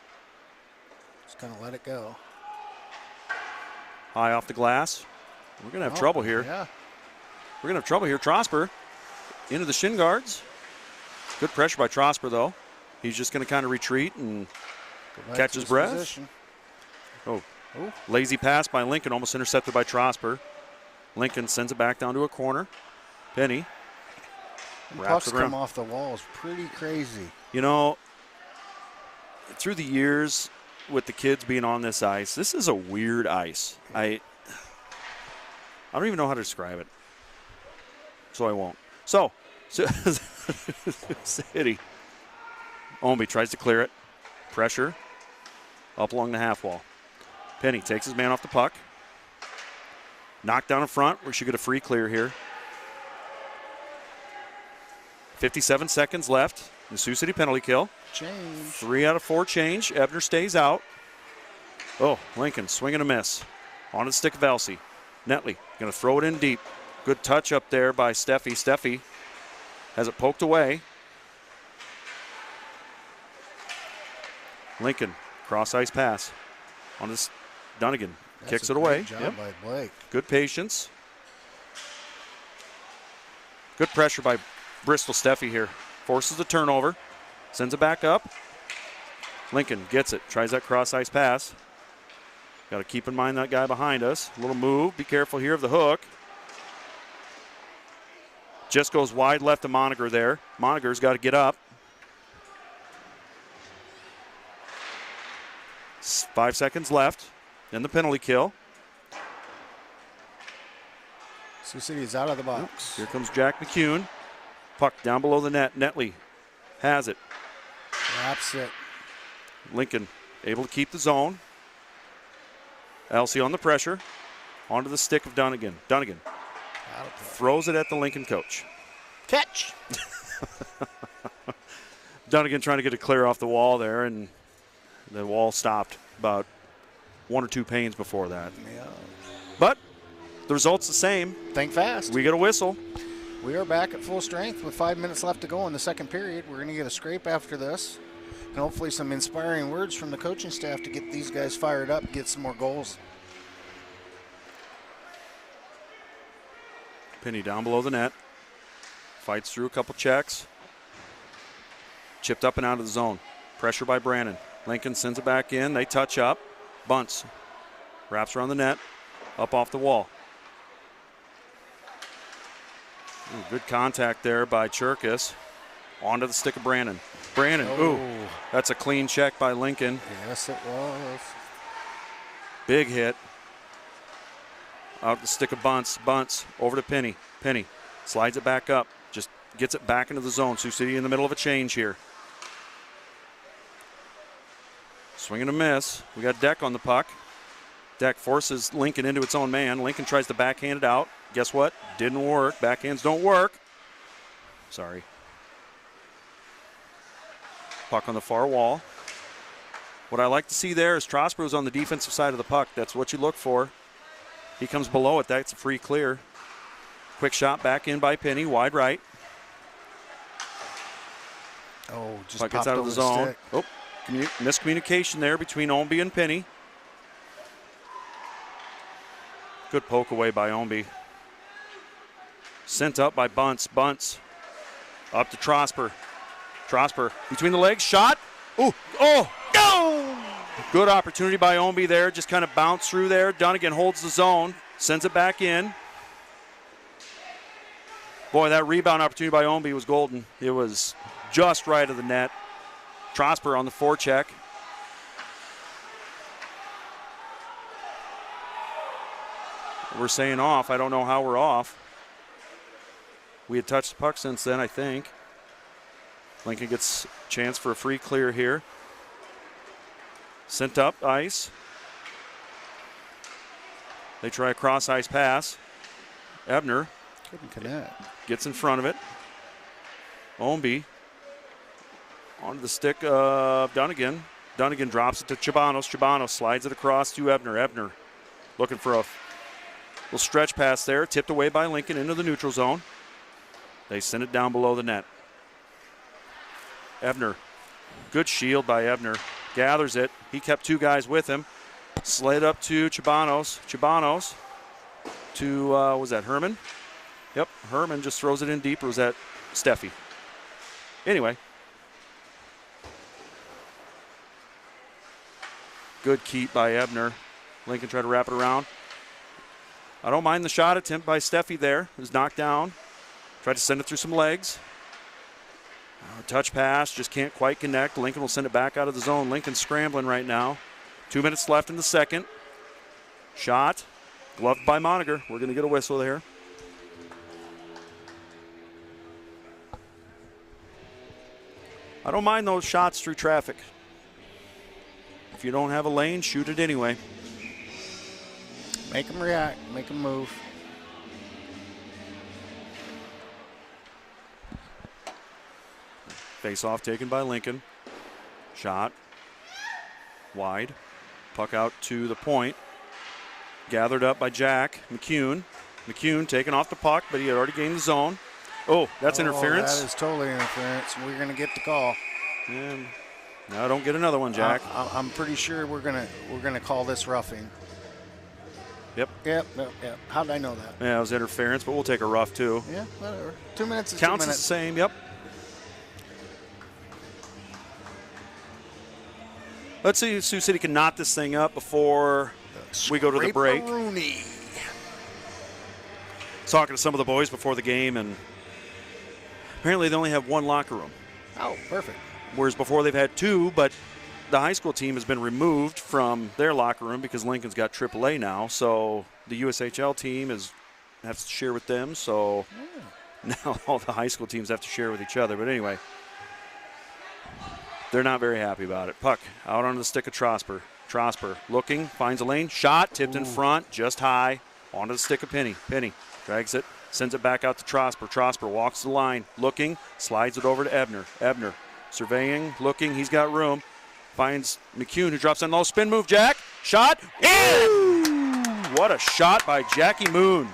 Just kind of let it go. High off the glass. We're going to have trouble here. Yeah. We're going to have trouble here. Trosper into the shin guards. Good pressure by Trosper, though. He's just going to kind of retreat and catch his breath. Position. Oh, Ooh. lazy pass by Lincoln, almost intercepted by Trosper. Lincoln sends it back down to a corner. Penny wraps Pucks it around. come off the walls pretty crazy. You know, through the years with the kids being on this ice, this is a weird ice. I don't even know how to describe it, so I won't. So City. Ownby tries to clear it. Pressure up along the half wall. Penny takes his man off the puck. Knocked down in front. We should get a free clear here. 57 seconds left. The Sioux City penalty kill. Change. 3 out of 4 change. Ebner stays out. Oh, Lincoln swing and a miss. On the stick of Elsey. Netley going to throw it in deep. Good touch up there by Steffi. Steffi has it poked away. Lincoln, cross ice pass. On this, Dunnigan kicks it away. Job by Blake. Good patience. Good pressure by Bristol Steffi here. Forces the turnover. Sends it back up. Lincoln gets it. Tries that cross ice pass. Got to keep in mind that guy behind us. A little move. Be careful here of the hook. Just goes wide left to Moniger there. Moniger's got to get up. 5 seconds left. Then the penalty kill. Sioux City is out of the box. Here comes Jack McCune. Puck down below the net. Netley has it. Wraps it. Lincoln able to keep the zone. Elsey on the pressure. Onto the stick of Dunnigan. Dunnigan throws it at the Lincoln coach. Catch. Dunnigan trying to get it clear off the wall there, and the wall stopped about 1 or 2 panes before that. Yeah. But the result's the same. Think fast. We get a whistle. We are back at full strength with 5 minutes left to go in the second period. We're going to get a scrape after this. And hopefully some inspiring words from the coaching staff to get these guys fired up, get some more goals. Penny down below the net. Fights through a couple checks. Chipped up and out of the zone. Pressure by Brandon. Lincoln sends it back in. They touch up. Bunts. Wraps around the net. Up off the wall. Ooh, good contact there by Cherkis. Onto the stick of Brandon. Brandon, ooh, that's a clean check by Lincoln. Yes, it was. Big hit. Out the stick of Bunts. Bunts over to Penny. Penny slides it back up. Just gets it back into the zone. Sioux City in the middle of a change here. Swing and a miss. We got Deck on the puck. Deck forces Lincoln into its own man. Lincoln tries to backhand it out. Guess what? Didn't work. Backhands don't work. Sorry. Puck on the far wall. What I like to see there is Trosper's on the defensive side of the puck. That's what you look for. He comes below it. That's a free clear. Quick shot back in by Penny. Wide right. Oh, just puck popped gets out of over the zone. stick. Oh, miscommunication there between Ownby and Penny. Good poke away by Ownby. Sent up by Bunts. Bunts up to Trosper. Trosper between the legs. Shot. Ooh. Oh. No. Good opportunity by Ownby there. Just kind of bounced through there. Dunnigan holds the zone. Sends it back in. Boy, that rebound opportunity by Ownby was golden. It was just right of the net. Trosper on the forecheck. We're saying off. I don't know how we're off. We had touched the puck since then, I think. Lincoln gets a chance for a free clear here. Sent up ice. They try a cross ice pass. Ebner Couldn't connect. gets in front of it. Ownby onto the stick of Dunnigan. Dunnigan drops it to Chabanos. Chabanos slides it across to Ebner. Ebner looking for a little stretch pass there. Tipped away by Lincoln into the neutral zone. They send it down below the net. Ebner. Good shield by Ebner. Gathers it. He kept 2 guys with him. Slid up to Chabanos. Chabanos to, was that Herman? Yep, Herman just throws it in deep. Or was that Steffi? Anyway. Good keep by Ebner. Lincoln tried to wrap it around. I don't mind the shot attempt by Steffi there. It was knocked down. Tried to send it through some legs. Touch pass, just can't quite connect. Lincoln will send it back out of the zone. Lincoln scrambling right now. 2 minutes left in the second. Shot, gloved by Moniger. We're going to get a whistle there. I don't mind those shots through traffic. If you don't have a lane, shoot it anyway. Make them react, make them move. Face-off taken by Lincoln. Shot. Wide. Puck out to the point. Gathered up by Jack McCune. McCune taking off the puck, but he had already gained the zone. Oh, that's interference. That is totally interference. We're going to get the call. And now don't get another one, Jack. I'm pretty sure we're gonna call this roughing. Yep. How did I know that? Yeah, it was interference, but we'll take a rough too. Yeah, whatever. 2 minutes is Counts 2 as minutes. the same, yep. Let's see if Sioux City can knot this thing up before we go to the break. Scrape-a-rooney. Talking to some of the boys before the game, and apparently they only have 1 locker room. Oh, perfect. Whereas before they've had 2, but the high school team has been removed from their locker room because Lincoln's got AAA now. So the USHL team has to share with them. So now all the high school teams have to share with each other. But anyway, they're not very happy about it. Puck out on the stick of Trosper. Trosper looking, finds a lane, shot, tipped in front, just high, onto the stick of Penny. Penny drags it, sends it back out to Trosper. Trosper walks the line, looking, slides it over to Ebner. Ebner surveying, looking, he's got room. Finds McCune, who drops on low spin move. Jack, shot, in! What a shot by Jackie Moon.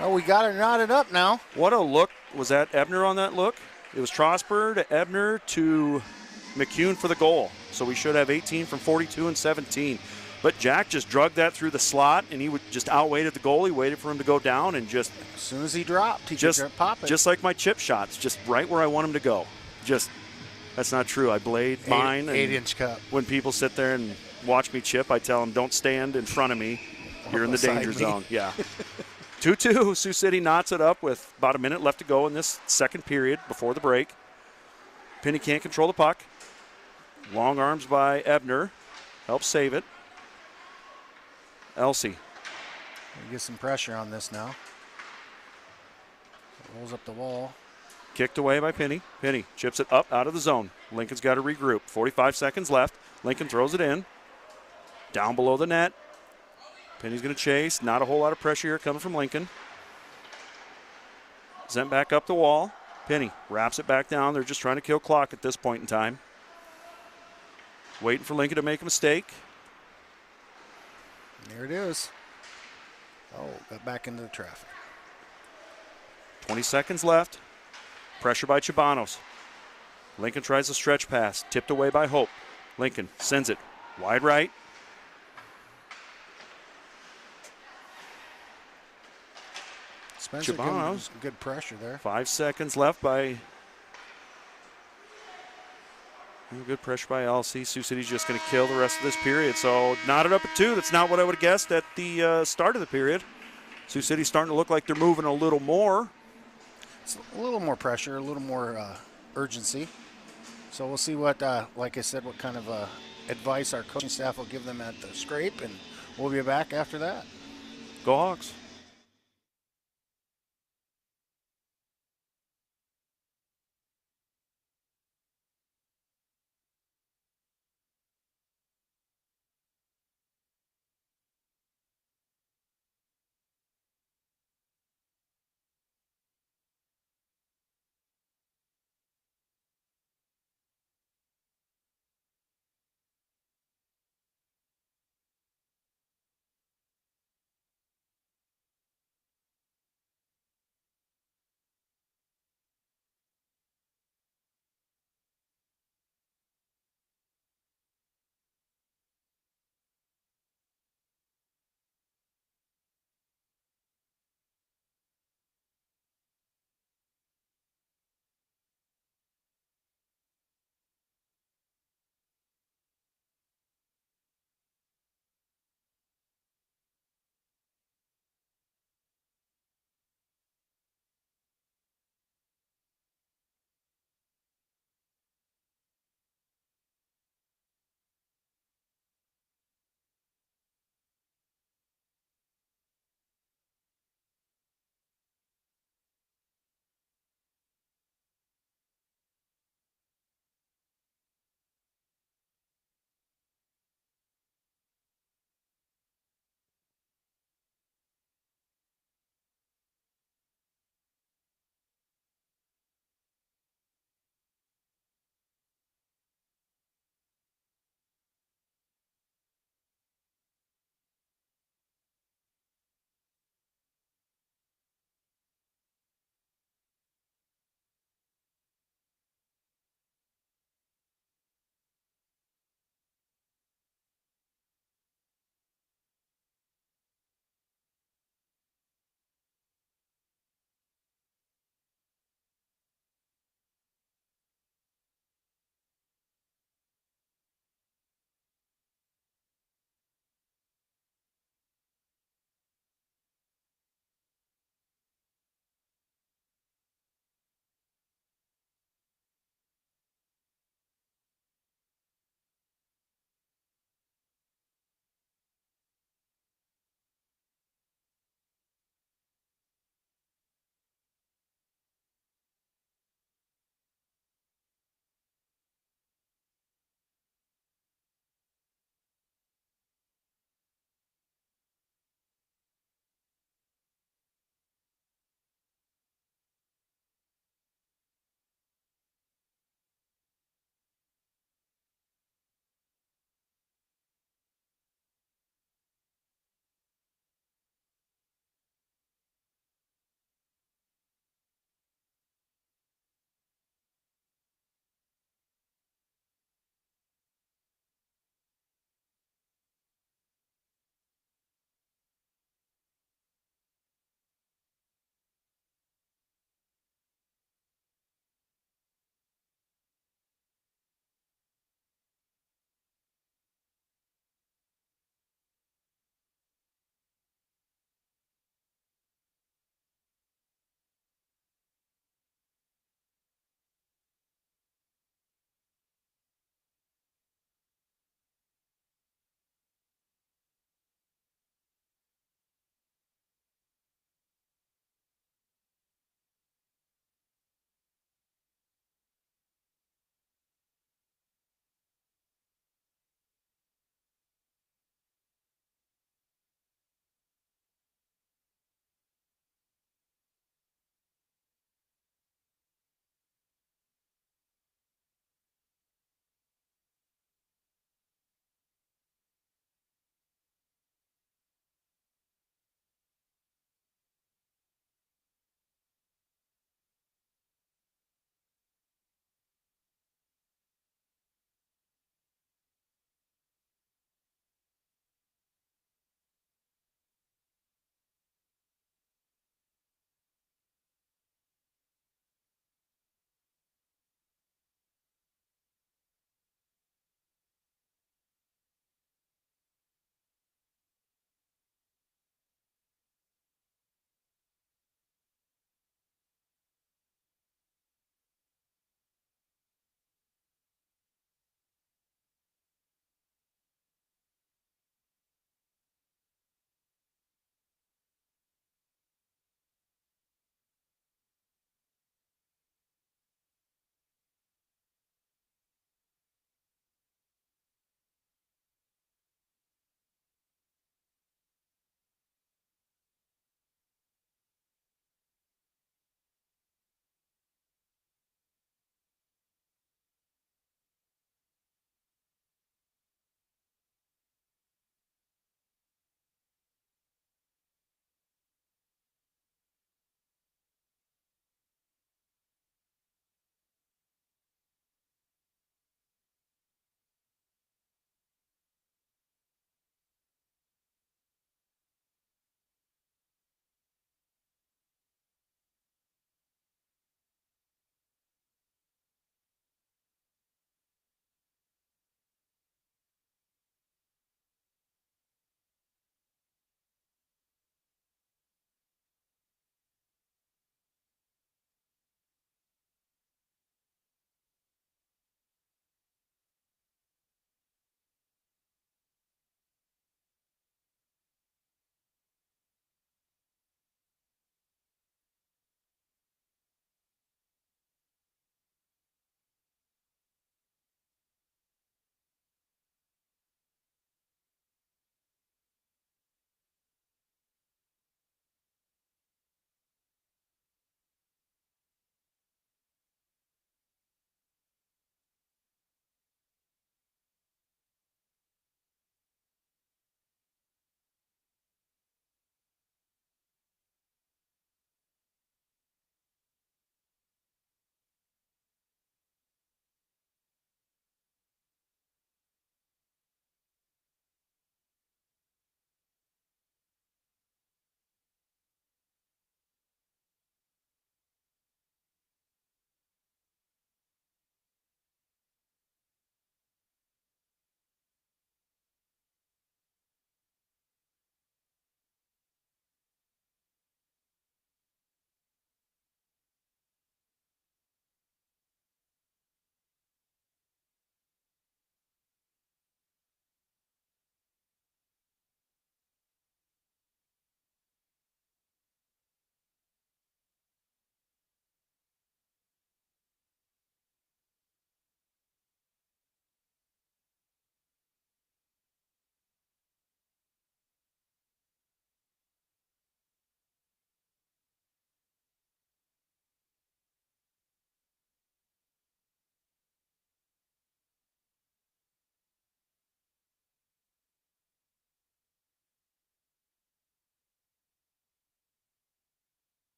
Well, we got it knotted up now. What a look. Was that Ebner on that look? It was Trosper to Ebner to McCune for the goal. So we should have 18 from 42 and 17. But Jack just drugged that through the slot, and he would just outweighted the goalie, waited for him to go down, and just As soon as he dropped, he just could pop it. Just like my chip shots, just right where I want him to go. Just, that's not true. I blade mine. 8-inch cup. When people sit there and watch me chip, I tell them, don't stand in front of me. You're in the Beside danger me. zone. Yeah. 2-2. Sioux City knots it up with about a minute left to go in this second period before the break. Penny can't control the puck. Long arms by Ebner. Helps save it. Elsie. We get some pressure on this now. Rolls up the wall. Kicked away by Penny. Penny chips it up out of the zone. Lincoln's got to regroup. 45 seconds left. Lincoln throws it in. Down below the net. Penny's going to chase. Not a whole lot of pressure here coming from Lincoln. Sent back up the wall. Penny wraps it back down. They're just trying to kill clock at this point in time. Waiting for Lincoln to make a mistake. There it is. Oh, got back into the traffic. 20 seconds left. Pressure by Chabanos. Lincoln tries a stretch pass. Tipped away by Hope. Lincoln sends it wide right. Spencer Chabanos. getting good pressure there. 5 seconds left by. Good pressure by LC. Sioux City's just going to kill the rest of this period. So knotted up at 2. That's not what I would have guessed at the start of the period. Sioux City's starting to look like they're moving a little more. It's a little more pressure, a little more urgency. So we'll see what, like I said, what kind of advice our coaching staff will give them at the scrape, and we'll be back after that. Go Hawks.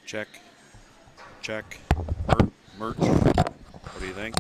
Check. Check. Merch. What do you think?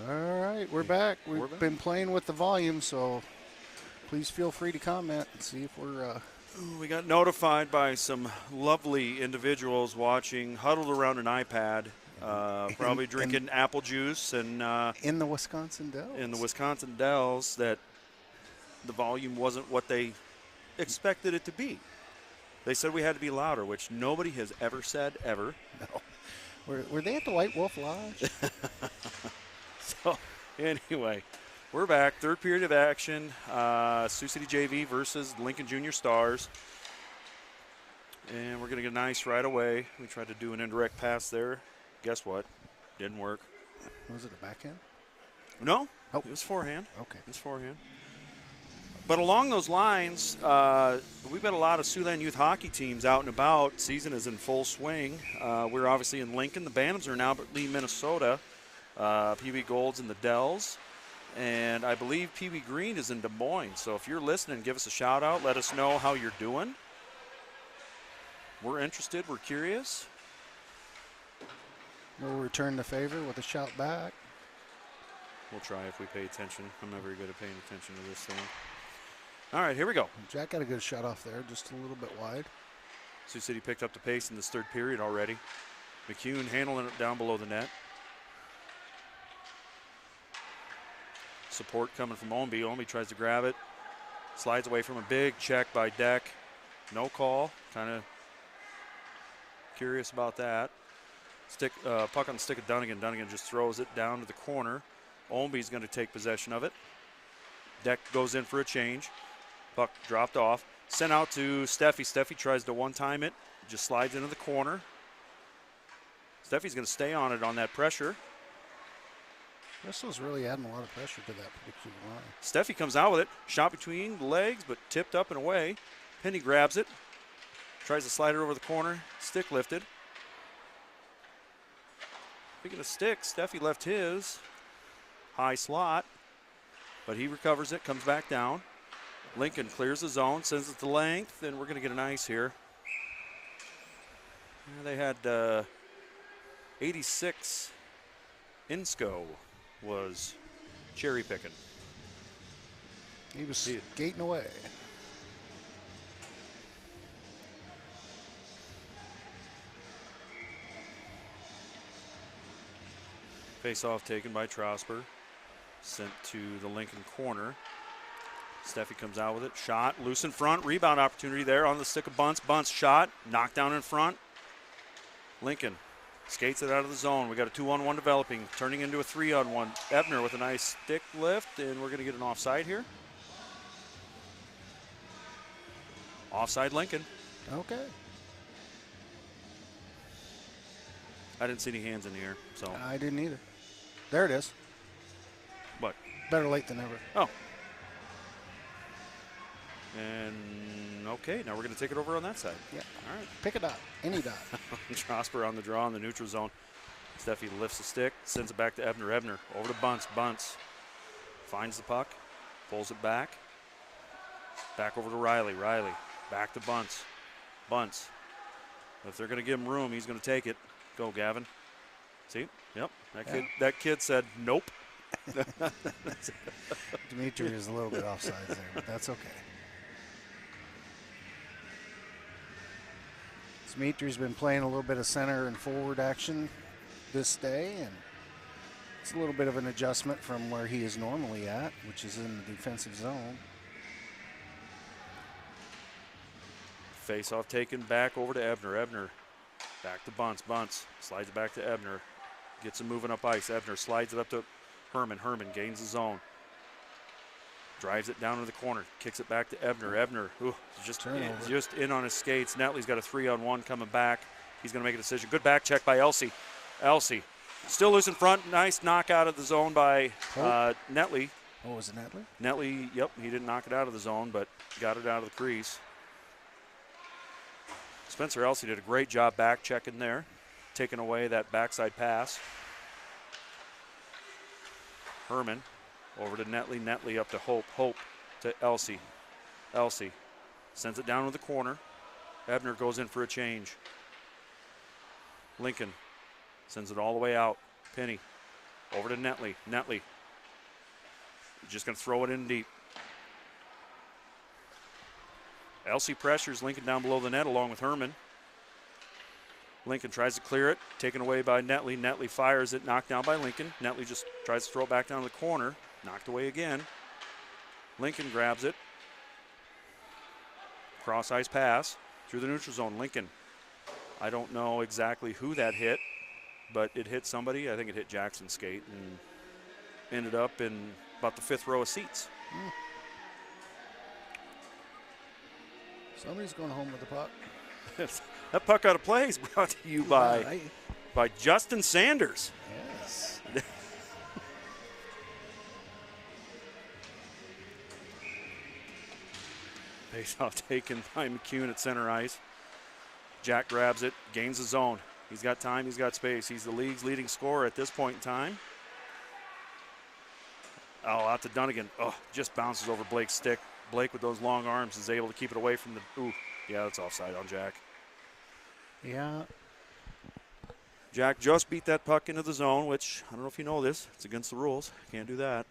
All right, we're back. We're We've back. been playing with the volume, so please feel free to comment and see if we're. We got notified by some lovely individuals watching, huddled around an iPad, probably drinking apple juice and in the Wisconsin Dells. in the Wisconsin Dells, that the volume wasn't what they expected it to be. They said we had to be louder, which nobody has ever said ever. No. Were they at the White Wolf Lodge? So, anyway, we're back. Third period of action. Sioux City JV versus Lincoln Junior Stars. And we're going to get an ice right away. We tried to do an indirect pass there. Guess what? Didn't work. Was it a backhand? No. Oh. It was forehand. Okay. It was forehand. But along those lines, we've got a lot of Siouxland youth hockey teams out and about. Season is in full swing. We're obviously in Lincoln. The Bantams are in Albert Lee, Minnesota. Pee Wee Gold's in the Dells. And I believe Pee Wee Green is in Des Moines. So if you're listening, give us a shout out. Let us know how you're doing. We're interested. We're curious. We'll return the favor with a shout back. We'll try if we pay attention. I'm not very good at paying attention to this thing. All right, here we go. Jack got a good shot off there, just a little bit wide. Sioux City picked up the pace in this third period already. McCune handling it down below the net. Support coming from Omby. Omby tries to grab it. Slides away from a big check by Deck. No call. Kind of curious about that. Puck on the stick of Dunnigan. Dunnigan just throws it down to the corner. Omby's going to take possession of it. Deck goes in for a change. Puck dropped off. Sent out to Steffi. Steffi tries to one-time it. Just slides into the corner. Steffi's going to stay on it on that pressure. Bristol's really adding a lot of pressure to that particular line. Steffi comes out with it. Shot between the legs, but tipped up and away. Penny grabs it. Tries to slide it over the corner. Stick lifted. Speaking of sticks, Steffi left his high slot, but he recovers it, comes back down. Lincoln clears the zone, sends it to length, and we're going to get an ice here. They had 86. Insco was cherry picking. He was skating away. Face-off taken by Trosper. Sent to the Lincoln corner. Steffi comes out with it. Shot, loose in front. Rebound opportunity there on the stick of Bunce. Bunce shot, knocked down in front. Lincoln skates it out of the zone. We got a 2-on-1 developing, turning into a 3-on-1. Ebner with a nice stick lift, and we're going to get an offside here. Offside Lincoln. Okay. I didn't see any hands in the air, so. I didn't either. There it is. What? Better late than never. Oh. And okay, now we're going to take it over on that side. Yeah. All right. Pick a dot. Any dot. Trosper on the draw in the neutral zone. Steffi lifts the stick, sends it back to Ebner. Ebner over to Bunce. Bunce finds the puck, pulls it back. Back over to Riley. Riley back to Bunce. Bunce. If they're going to give him room, he's going to take it. Go, Gavin. See? Yep. That kid said nope. Dimitri is a little bit offsides there, but that's okay. Dimitri's been playing a little bit of center and forward action this day, and it's a little bit of an adjustment from where he is normally at, which is in the defensive zone. Face-off taken back over to Ebner. Ebner back to Bunce. Bunce slides it back to Ebner. Gets him moving up ice. Ebner slides it up to Herman. Herman gains the zone. Drives it down to the corner. Kicks it back to Ebner. Ebner, just in on his skates. Netley's got a 3-on-1 coming back. He's going to make a decision. Good back check by Elsie. Elsie still loose in front. Nice knock out of the zone by Netley. Oh, was it Netley? Netley, yep, he didn't knock it out of the zone, but got it out of the crease. Spencer Elsie did a great job back checking there, taking away that backside pass. Herman over to Netley. Netley up to Hope. Hope to Elsie. Elsie sends it down to the corner. Ebner goes in for a change. Lincoln sends it all the way out. Penny over to Netley. Netley just going to throw it in deep. Elsie pressures Lincoln down below the net along with Herman. Lincoln tries to clear it, taken away by Netley. Netley fires it, knocked down by Lincoln. Netley just tries to throw it back down to the corner. Knocked away again. Lincoln grabs it. Cross ice pass through the neutral zone. Lincoln. I don't know exactly who that hit, but it hit somebody. I think it hit Jackson's skate and ended up in about the 5th row of seats. Somebody's going home with the puck. That puck out of play is brought to you by Justin Sanders. Yes. Face-off taken by McCune at center ice. Jack grabs it, gains the zone. He's got time, he's got space. He's the league's leading scorer at this point in time. Oh, out to Dunnigan. Oh, just bounces over Blake's stick. Blake with those long arms is able to keep it away from the, yeah, that's offside on Jack. Yeah. Jack just beat that puck into the zone, which, I don't know if you know this, it's against the rules. Can't do that.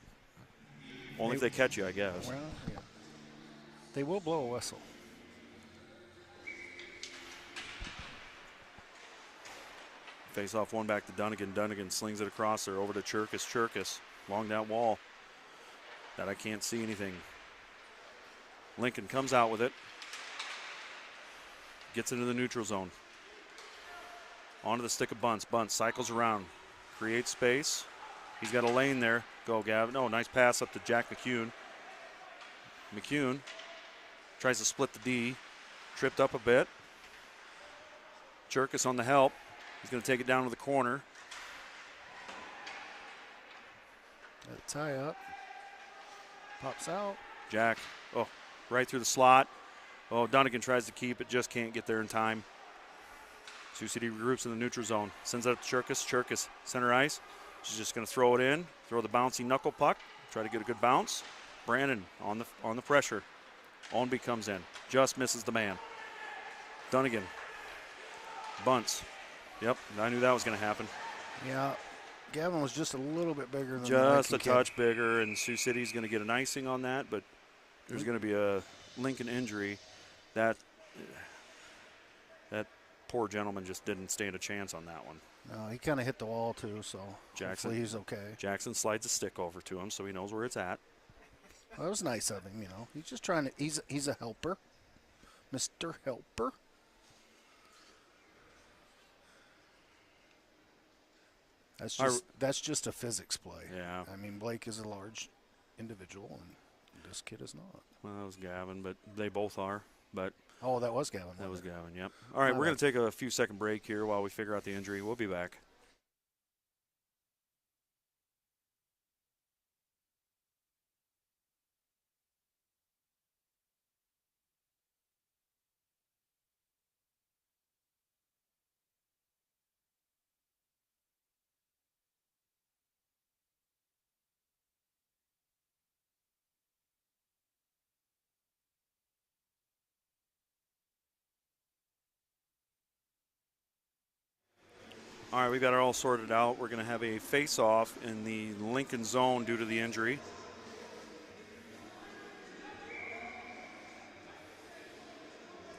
Only if they catch you, I guess. Well, yeah. They will blow a whistle. Face off one back to Dunnigan. Dunnigan slings it across there over to Cherkis. Cherkis along that wall. That I can't see anything. Lincoln comes out with it. Gets into the neutral zone. Onto the stick of Bunce. Bunce cycles around. Creates space. He's got a lane there. Go, Gavin. Oh, nice pass up to Jack McCune. McCune tries to split the D. Tripped up a bit. Cherkis on the help. He's going to take it down to the corner. A tie up. Pops out. Jack, right through the slot. Oh, Dunnigan tries to keep it, just can't get there in time. Sioux City regroups in the neutral zone. Sends it up to Cherkis. Cherkis, center ice. She's just going to throw it in. Throw the bouncy knuckle puck. Try to get a good bounce. Brandon on the pressure. Ownby comes in. Just misses the man. Dunnigan. Bunce. Yep, I knew that was going to happen. Yeah, Gavin was just a little bit bigger than just a touch bigger, and Sioux City's going to get an icing on that, but there's going to be a Lincoln injury. That poor gentleman just didn't stand a chance on that one. No, he kind of hit the wall too, so Jackson, hopefully he's okay. Jackson slides a stick over to him so he knows where it's at. Well, that was nice of him, you know. He's just trying to. He's a helper, Mr. Helper. That's just a physics play. Yeah. I mean, Blake is a large individual, and this kid is not. Well, that was Gavin, but they both are. But oh, that was Gavin. That was Gavin, yep. All right, we're going to take a few second break here while we figure out the injury. We'll be back. All right, we've got it all sorted out. We're going to have a face-off in the Lincoln zone due to the injury.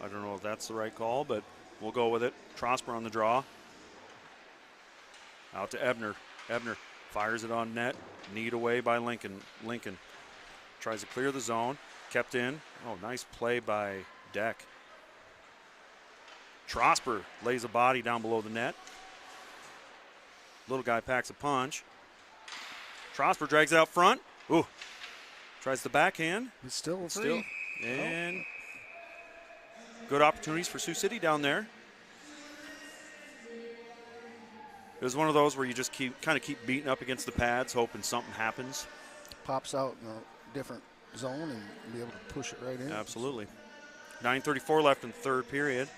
I don't know if that's the right call, but we'll go with it. Trosper on the draw. Out to Ebner. Ebner fires it on net. Kneed away by Lincoln. Lincoln tries to clear the zone. Kept in. Oh, nice play by Deck. Trosper lays a body down below the net. Little guy packs a punch. Trosper drags it out front. Ooh. Tries the backhand. He's still free. And good opportunities for Sioux City down there. It was one of those where you just keep beating up against the pads, hoping something happens. Pops out in a different zone and be able to push it right in. Absolutely. 9:34 left in the third period.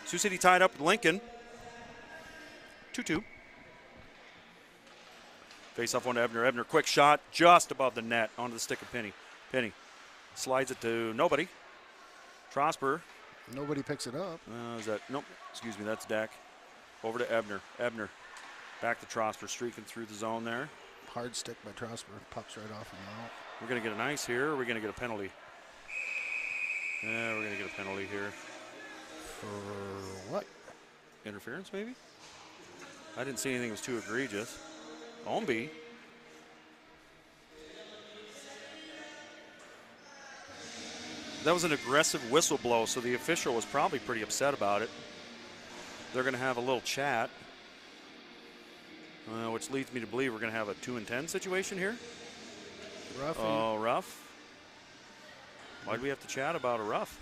Sioux City tied up with Lincoln. 2-2. Face off one to Ebner. Ebner, quick shot just above the net onto the stick of Penny. Penny slides it to nobody. Trosper. Nobody picks it up. Nope, excuse me, that's Deck. Over to Ebner. Ebner back to Trosper, streaking through the zone there. Hard stick by Trosper. Pops right off and out. We're going to get an ice here, or are we going to get a penalty? Yeah, we're going to get a penalty here. For what? Interference, maybe? I didn't see anything that was too egregious. Omby. That was an aggressive whistle blow, so the official was probably pretty upset about it. They're going to have a little chat, which leads me to believe we're going to have a 2-10 situation here. Rough. Oh, rough. Why'd we have to chat about a rough?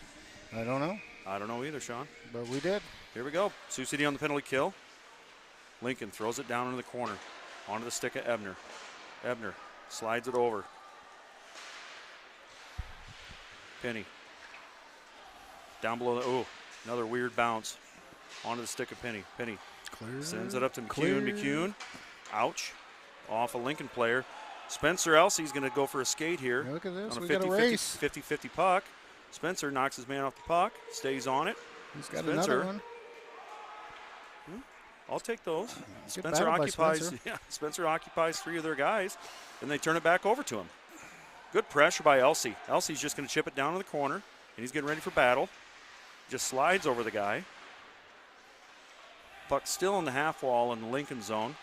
I don't know. I don't know either, Sean. But we did. Here we go. Sioux City on the penalty kill. Lincoln throws it down into the corner. Onto the stick of Ebner. Ebner slides it over. Penny. Down below the, another weird bounce. Onto the stick of Penny. Penny Clear. Sends it up to McCune. McCune. Ouch. Off a Lincoln player. Spencer Elsie's going to go for a skate here. Look at this. On a we got a race. 50-50 puck. Spencer knocks his man off the puck. Stays on it. He's got Spencer, another one. I'll take those. Spencer occupies. Yeah, Spencer occupies three of their guys, and they turn it back over to him. Good pressure by Elsie. Elsie's just going to chip it down in the corner, and he's getting ready for battle. Just slides over the guy. Puck still in the half wall in the Lincoln zone.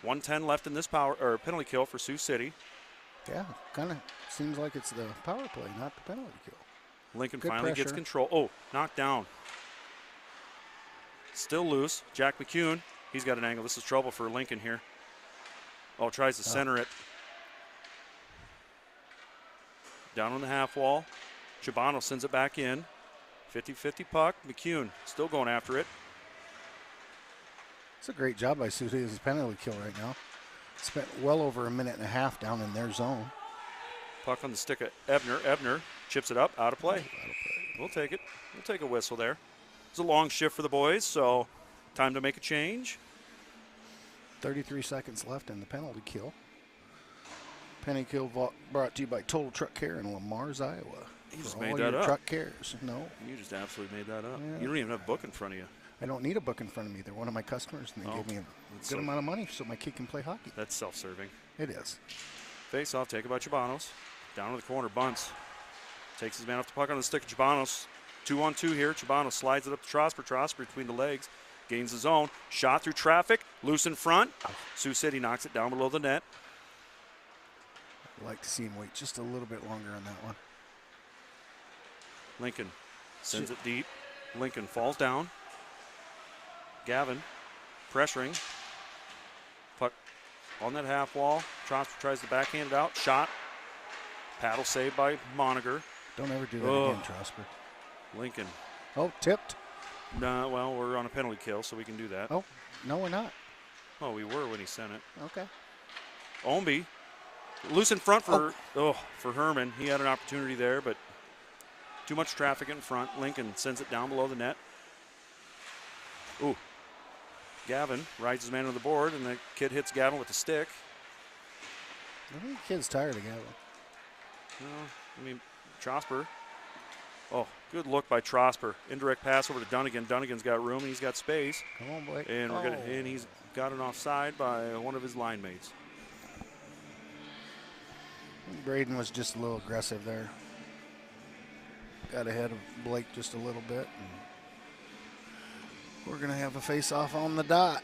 1:10 left in this penalty kill for Sioux City. Yeah, kind of seems like it's the power play, not the penalty kill. Lincoln Good finally pressure. gets control. Oh, knocked down. Still loose. Jack McCune, he's got an angle. This is trouble for Lincoln here. Oh, tries to center it. Down on the half wall. Chibano sends it back in. 50-50 puck. McCune still going after it. It's a great job by Sioux City's penalty kill right now. Spent well over a minute and a half down in their zone. Puck on the stick of Ebner. Ebner chips it up, out of play. We'll take it. We'll take a whistle there. It's a long shift for the boys, so time to make a change. 33 seconds left in the penalty kill. Penalty kill brought to you by Total Truck Care in Lamar's, Iowa. You just For made all that your up. truck cares. No, You just absolutely made that up. Yeah. You don't even have a book in front of you. I don't need a book in front of me. They're one of my customers, and they gave me a good amount of money so my kid can play hockey. That's self-serving. It is. Face off, take it by Chabanos. Down to the corner, Bunce. Takes his man off the puck on the stick of Chabanos. 2-on-2 here. Chabanos slides it up to Trosper. Trosper between the legs. gains the zone. Shot through traffic, loose in front. Sioux City knocks it down below the net. I'd like to see him wait just a little bit longer on that one. Lincoln sends it deep. Lincoln falls down. Gavin pressuring. Puck on that half wall. Trosper tries to backhand it out. Shot. Paddle saved by Moniger. Don't ever do that again, Trosper. Lincoln. Oh, tipped. No, well, we're on a penalty kill, so we can do that. Oh, no, we're not. Oh, we were when he sent it. Okay. Omby, loose in front for Herman. He had an opportunity there, but too much traffic in front. Lincoln sends it down below the net. Ooh. Gavin rides his man to the board, and the kid hits Gavin with the stick. I think the kid's tired of Gavin. No, I mean, Trosper. Oh, good look by Trosper. Indirect pass over to Dunnigan. Dunnigan's got room, and he's got space. Come on, Blake. And and he's got an offside by one of his line mates. Braden was just a little aggressive there. Got ahead of Blake just a little bit. And we're going to have a face-off on the dot.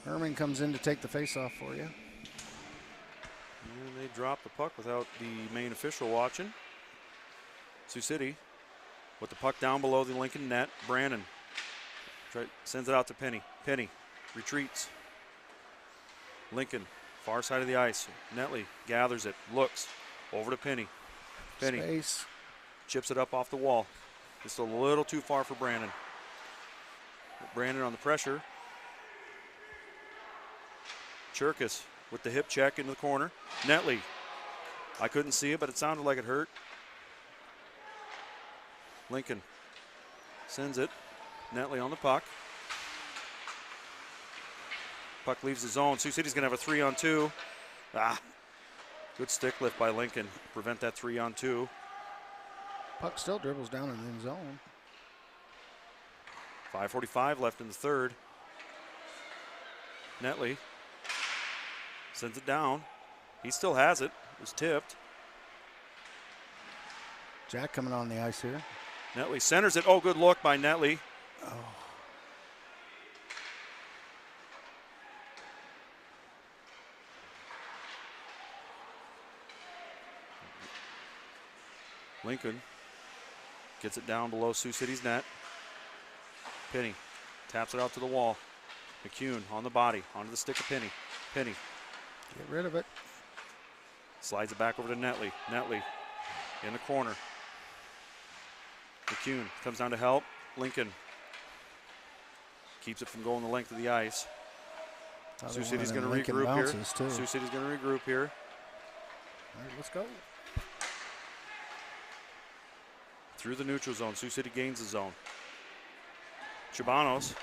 Herman comes in to take the face-off for you. And they drop the puck without the main official watching. Sioux City with the puck down below the Lincoln net. Brandon sends it out to Penny. Penny retreats. Lincoln, far side of the ice. Netley gathers it, looks over to Penny. Penny Space. chips it up off the wall. Just a little too far for Brandon. Brandon on the pressure. Cherkis with the hip check into the corner. Netley. I couldn't see it, but it sounded like it hurt. Lincoln sends it. Netley on the puck. Puck leaves the zone. Sioux City's going to have a 3-on-2. Good stick lift by Lincoln. Prevent that 3-on-2. Puck still dribbles down in the end zone. 5:45 left in the third. Netley sends it down. He still has it. It was tipped. Jack coming on the ice here. Netley centers it. Oh, good look by Netley. Oh. Lincoln gets it down below Sioux City's net. Penny taps it out to the wall. McCune on the body, onto the stick of Penny. Penny Get rid of it. slides it back over to Netley. Netley in the corner. McCune comes down to help. Lincoln keeps it from going the length of the ice. Sioux City's going to regroup here. Sioux City's going to regroup here. All right, let's go. Through the neutral zone. Sioux City gains the zone. Chabanos.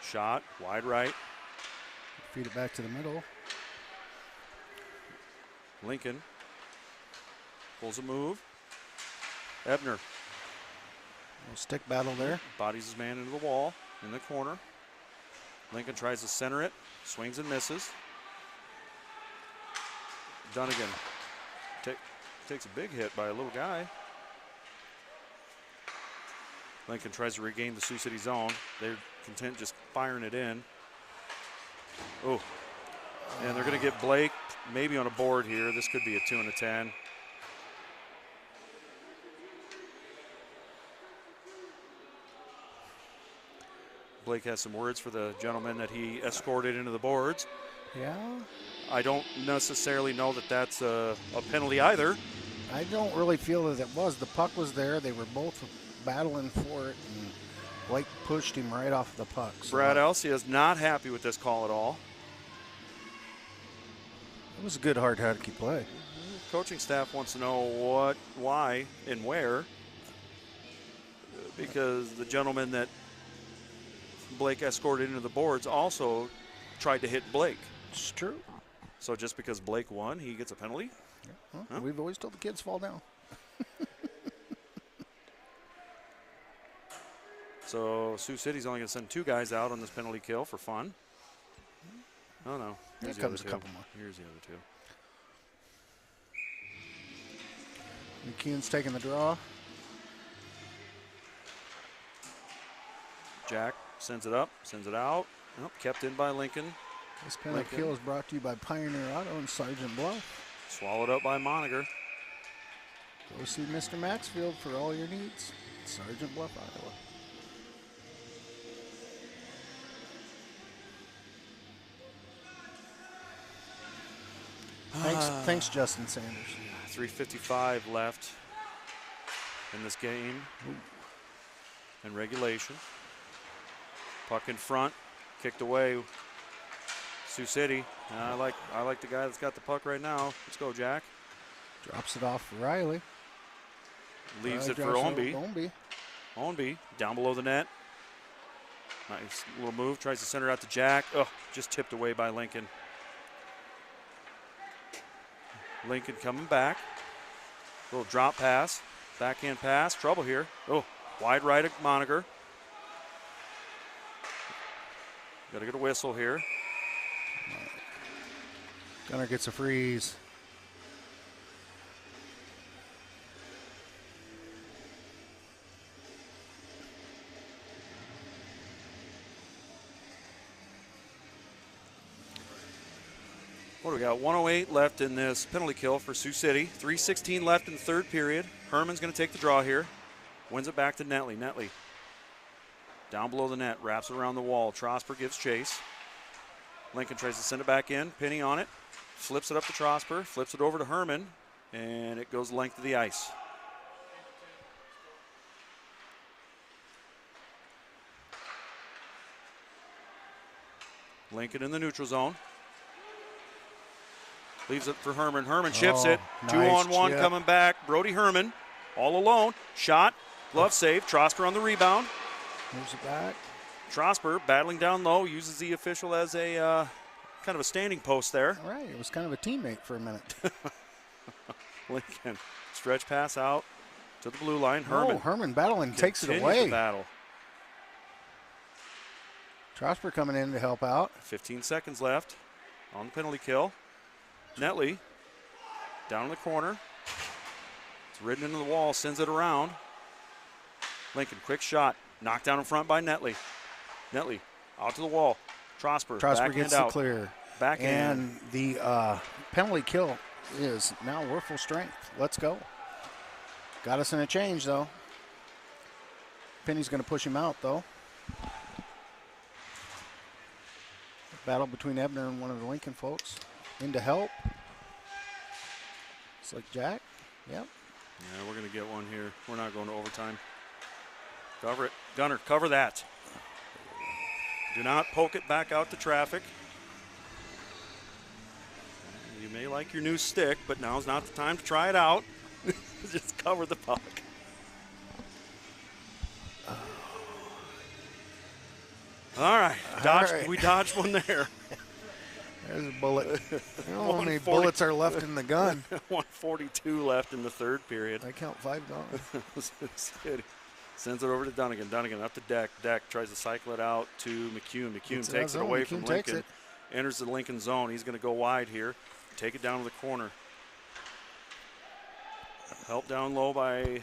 Shot wide right. Feed it back to the middle. Lincoln pulls a move. Ebner Little stick battle there. bodies his man into the wall in the corner. Lincoln tries to center it. Swings and misses. Dunnigan takes a big hit by a little guy. Lincoln tries to regain the Sioux City zone. They're content just firing it in. Oh, and they're going to get Blake maybe on a board here. This could be a 2 and a 10. Blake has some words for the gentleman that he escorted into the boards. Yeah. I don't necessarily know that that's a penalty either. I don't really feel that it was. The puck was there. They were both battling for it, and Blake pushed him right off the puck. So Brad Elsie is not happy with this call at all. it was a good, hard hockey play. Coaching staff wants to know what, why, and where, because the gentleman that Blake escorted into the boards also tried to hit Blake. It's true. So just because Blake won, he gets a penalty? Yeah. Well, Huh? We've always told the kids fall down. So Sioux City's only going to send 2 guys out on this penalty kill for fun. Oh, no. Here Here's the comes other a 2. couple more. Here's the other 2. McKeon's taking the draw. Jack sends it up, sends it out. Oh, kept in by Lincoln. This penalty kill is brought to you by Pioneer Auto and Sergeant Bluff. Swallowed up by Moniger. Go see Mr. Maxfield for all your needs. Sergeant Bluff, Iowa. Thanks, Justin Sanders. 3:55 left in this game. In regulation. Puck in front, kicked away. Sioux City. I like the guy that's got the puck right now. Let's go, Jack. Drops it off for Riley. Leaves it for Ownby. Ownby down below the net. Nice little move. Tries to send it out to Jack. Oh, just tipped away by Lincoln. Lincoln coming back. Little drop pass. Backhand pass. Trouble here. Oh, wide right of Moniger. Got to get a whistle here. Gunner gets a freeze. What do we got? 1:08 left in this penalty kill for Sioux City. 3:16 left in the third period. Herman's going to take the draw here. Wins it back to Netley. Netley down below the net, wraps it around the wall. Trosper gives chase. Lincoln tries to send it back in. Penny on it. Flips it up to Trosper. Flips it over to Herman. And it goes the length of the ice. Lincoln in the neutral zone. Leaves it for Herman. Herman chips it. Nice 2-on-1 chip. coming back. Brody Herman all alone. Shot. Glove save. Trosper on the rebound. Moves it back. Trosper battling down low. Uses the official as a kind of a standing post there. All right. It was kind of a teammate for a minute. Lincoln. Stretch pass out to the blue line. Herman. Herman battling takes it continues away. the battle. Trosper coming in to help out. 15 seconds left on the penalty kill. Netley down in the corner. It's ridden into the wall, sends it around. Lincoln, quick shot. Knocked down in front by Netley. Netley out to the wall. Trosper Gets the clear. Backhand. And the penalty kill is now Werfel strength. Let's go. Got us in a change, though. Penny's going to push him out, though. Battle between Ebner and one of the Lincoln folks. In to help. It's like Jack. Yep. Yeah, we're going to get one here. We're not going to overtime. Cover it. Gunner, cover that. Do not poke it back out to traffic. You may like your new stick, but now's not the time to try it out. Just cover the puck. All right. We dodged one there. There's a bullet. I don't know how many bullets are left in the gun. 1:42 left in the third period. I count 5 gone. Sends it over to Dunnigan. Dunnigan up to Deck. Deck tries to cycle it out to McCune. McCune takes it away from Lincoln. Enters the Lincoln zone. He's going to go wide here. Take it down to the corner. Help down low by, is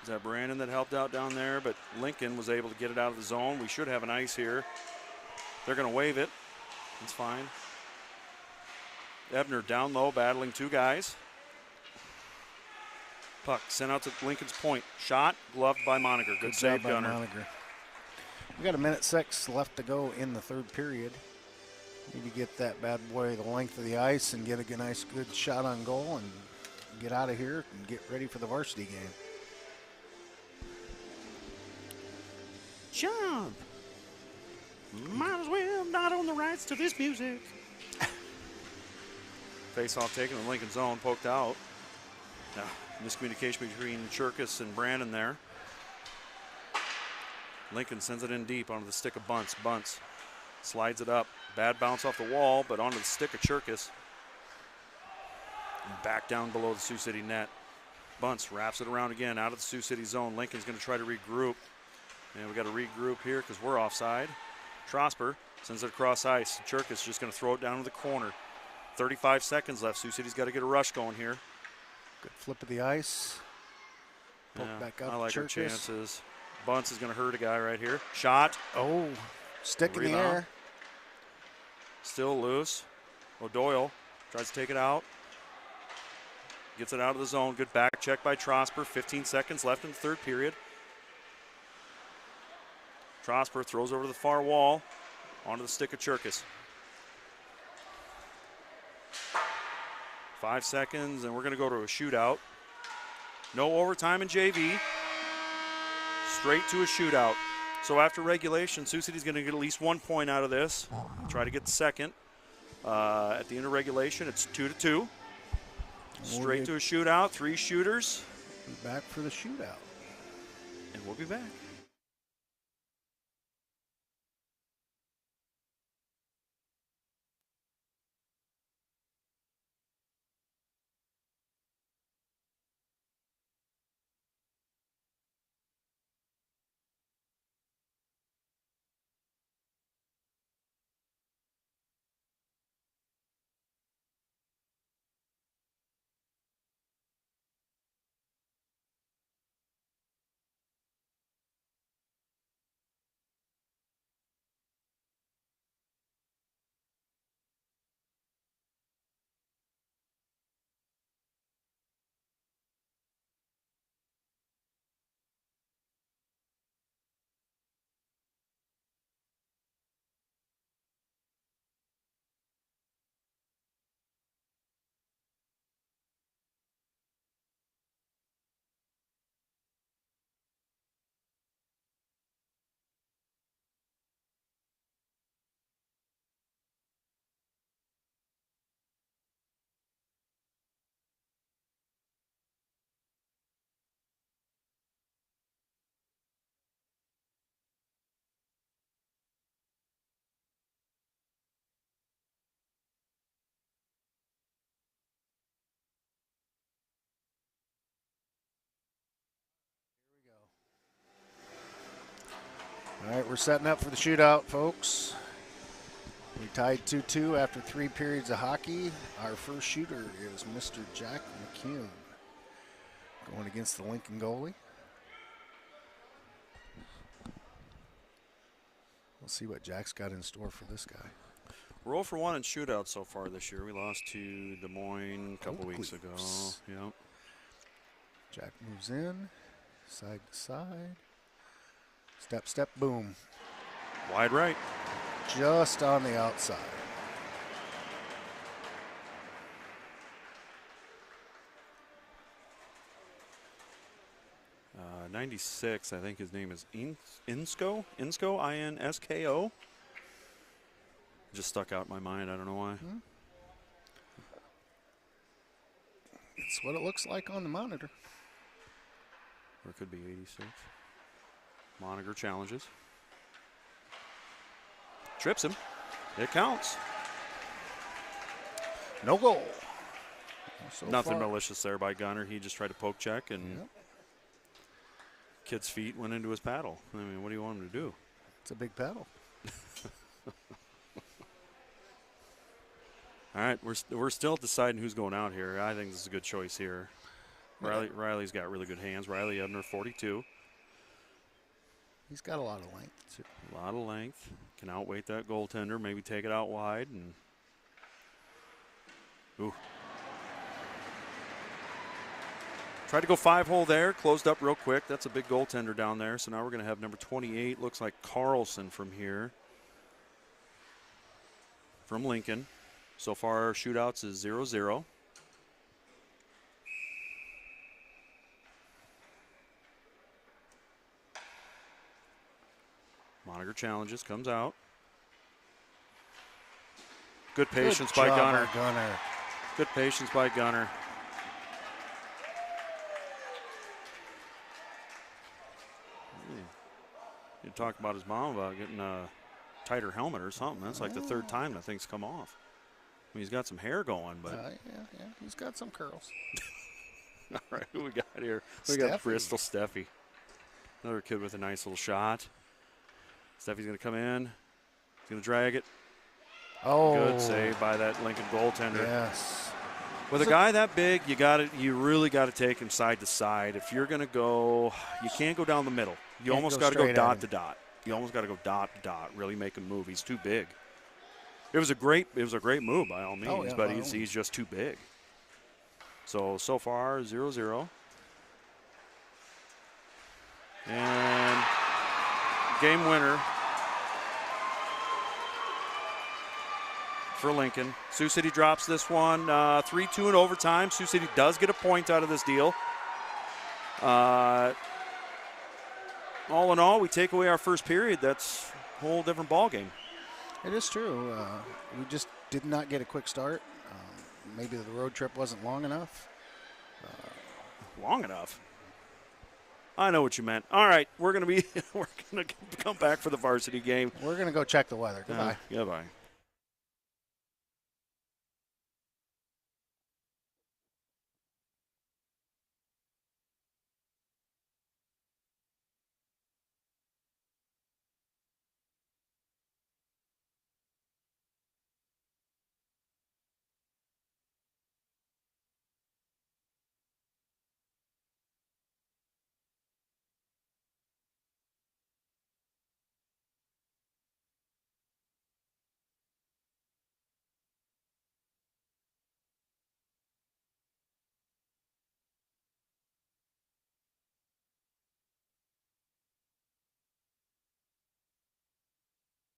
that Brandon that helped out down there? But Lincoln was able to get it out of the zone. We should have an ice here. They're going to wave it. It's fine. Ebner down low, battling 2 guys. Puck sent out to Lincoln's point. Shot, gloved by Moniger. Good save, Gunner. Moniger. We got 1:06 left to go in the third period. Need to get that bad boy the length of the ice and get a nice good shot on goal and get out of here and get ready for the varsity game. Jump! Might as well not own the rights to this music. Face-off taken in Lincoln zone, poked out. Now, miscommunication between Cherkis and Brandon there. Lincoln sends it in deep onto the stick of Bunce. Bunce slides it up. Bad bounce off the wall, but onto the stick of Cherkis. And back down below the Sioux City net. Bunce wraps it around again out of the Sioux City zone. Lincoln's going to try to regroup. And we got to regroup here because we're offside. Trosper sends it across ice. Cherkis just going to throw it down to the corner. 35 seconds left. Sioux City's got to get a rush going here. Good flip of the ice. Poke back up. I like Cherkis. our chances. bunts is going to hurt a guy right here. Shot. Oh, stick in the Rebound. air. Still loose. O'Doyle tries to take it out. Gets it out of the zone. Good back check by Trosper. 15 seconds left in the third period. Trosper throws over to the far wall. Onto the stick of Cherkis. 5 seconds, and we're going to go to a shootout. No overtime in JV. Straight to a shootout. So after regulation, Sioux City's going to get at least 1 point out of this. Try to get the second. At the end of regulation, it's 2-2. Straight to a shootout. 3 shooters. Back for the shootout. And we'll be back. All right, we're setting up for the shootout, folks. We tied 2-2 after 3 periods of hockey. Our first shooter is Mr. Jack McCune going against the Lincoln goalie. We'll see what Jack's got in store for this guy. We're 0 for 1 in shootouts so far this year. We lost to Des Moines a couple weeks ago. Yep. Jack moves in, side to side. Step, step, boom. Wide right. Just on the outside. Uh, 96, I think his name is Insko, I-N-S-K-O. Just stuck out in my mind, I don't know why. That's what it looks like on the monitor. Or it could be 86. Monitor challenges. Trips him. It counts. No goal. Nothing malicious there by Gunner. He just tried to poke check, and kid's feet went into his paddle. I mean, what do you want him to do? It's a big paddle. All right, we're still deciding who's going out here. I think this is a good choice here. Riley's got really good hands. Riley Ebner, 42. He's got a lot of length, too. A lot of length. Can outweight that goaltender. Maybe take it out wide. And ooh. Tried to go 5-hole there. Closed up real quick. That's a big goaltender down there. So now we're going to have number 28. Looks like Carlson from here. From Lincoln. So far, our shootouts is 0-0. Monitor challenges, comes out. Good patience by Gunner. Good patience by Gunner. You talk about his mom about getting a tighter helmet or something. That's like the third time that thing's come off. I mean, he's got some hair going, but. Yeah, he's got some curls. All right, who we got here? We got Bristol Steffi. Another kid with a nice little shot. Steffi's going to come in. He's going to drag it. Oh. Good save by that Lincoln goaltender. Yes. With a guy that big, you really got to take him side to side. If you're going to go, you can't go down the middle. You almost got to go dot to dot. You almost got to go dot to dot. Really make him move. He's too big. It was a great move by all means, but he's just too big. So far 0-0. And game winner for Lincoln. Sioux City drops this one 3-2 in overtime. Sioux City does get a point out of this deal. All in all, we take away our first period. That's a whole different ball game. It is true. We just did not get a quick start. Maybe the road trip wasn't long enough. Long enough? I know what you meant. All right, we're gonna come back for the varsity game. We're gonna go check the weather. Goodbye. Goodbye.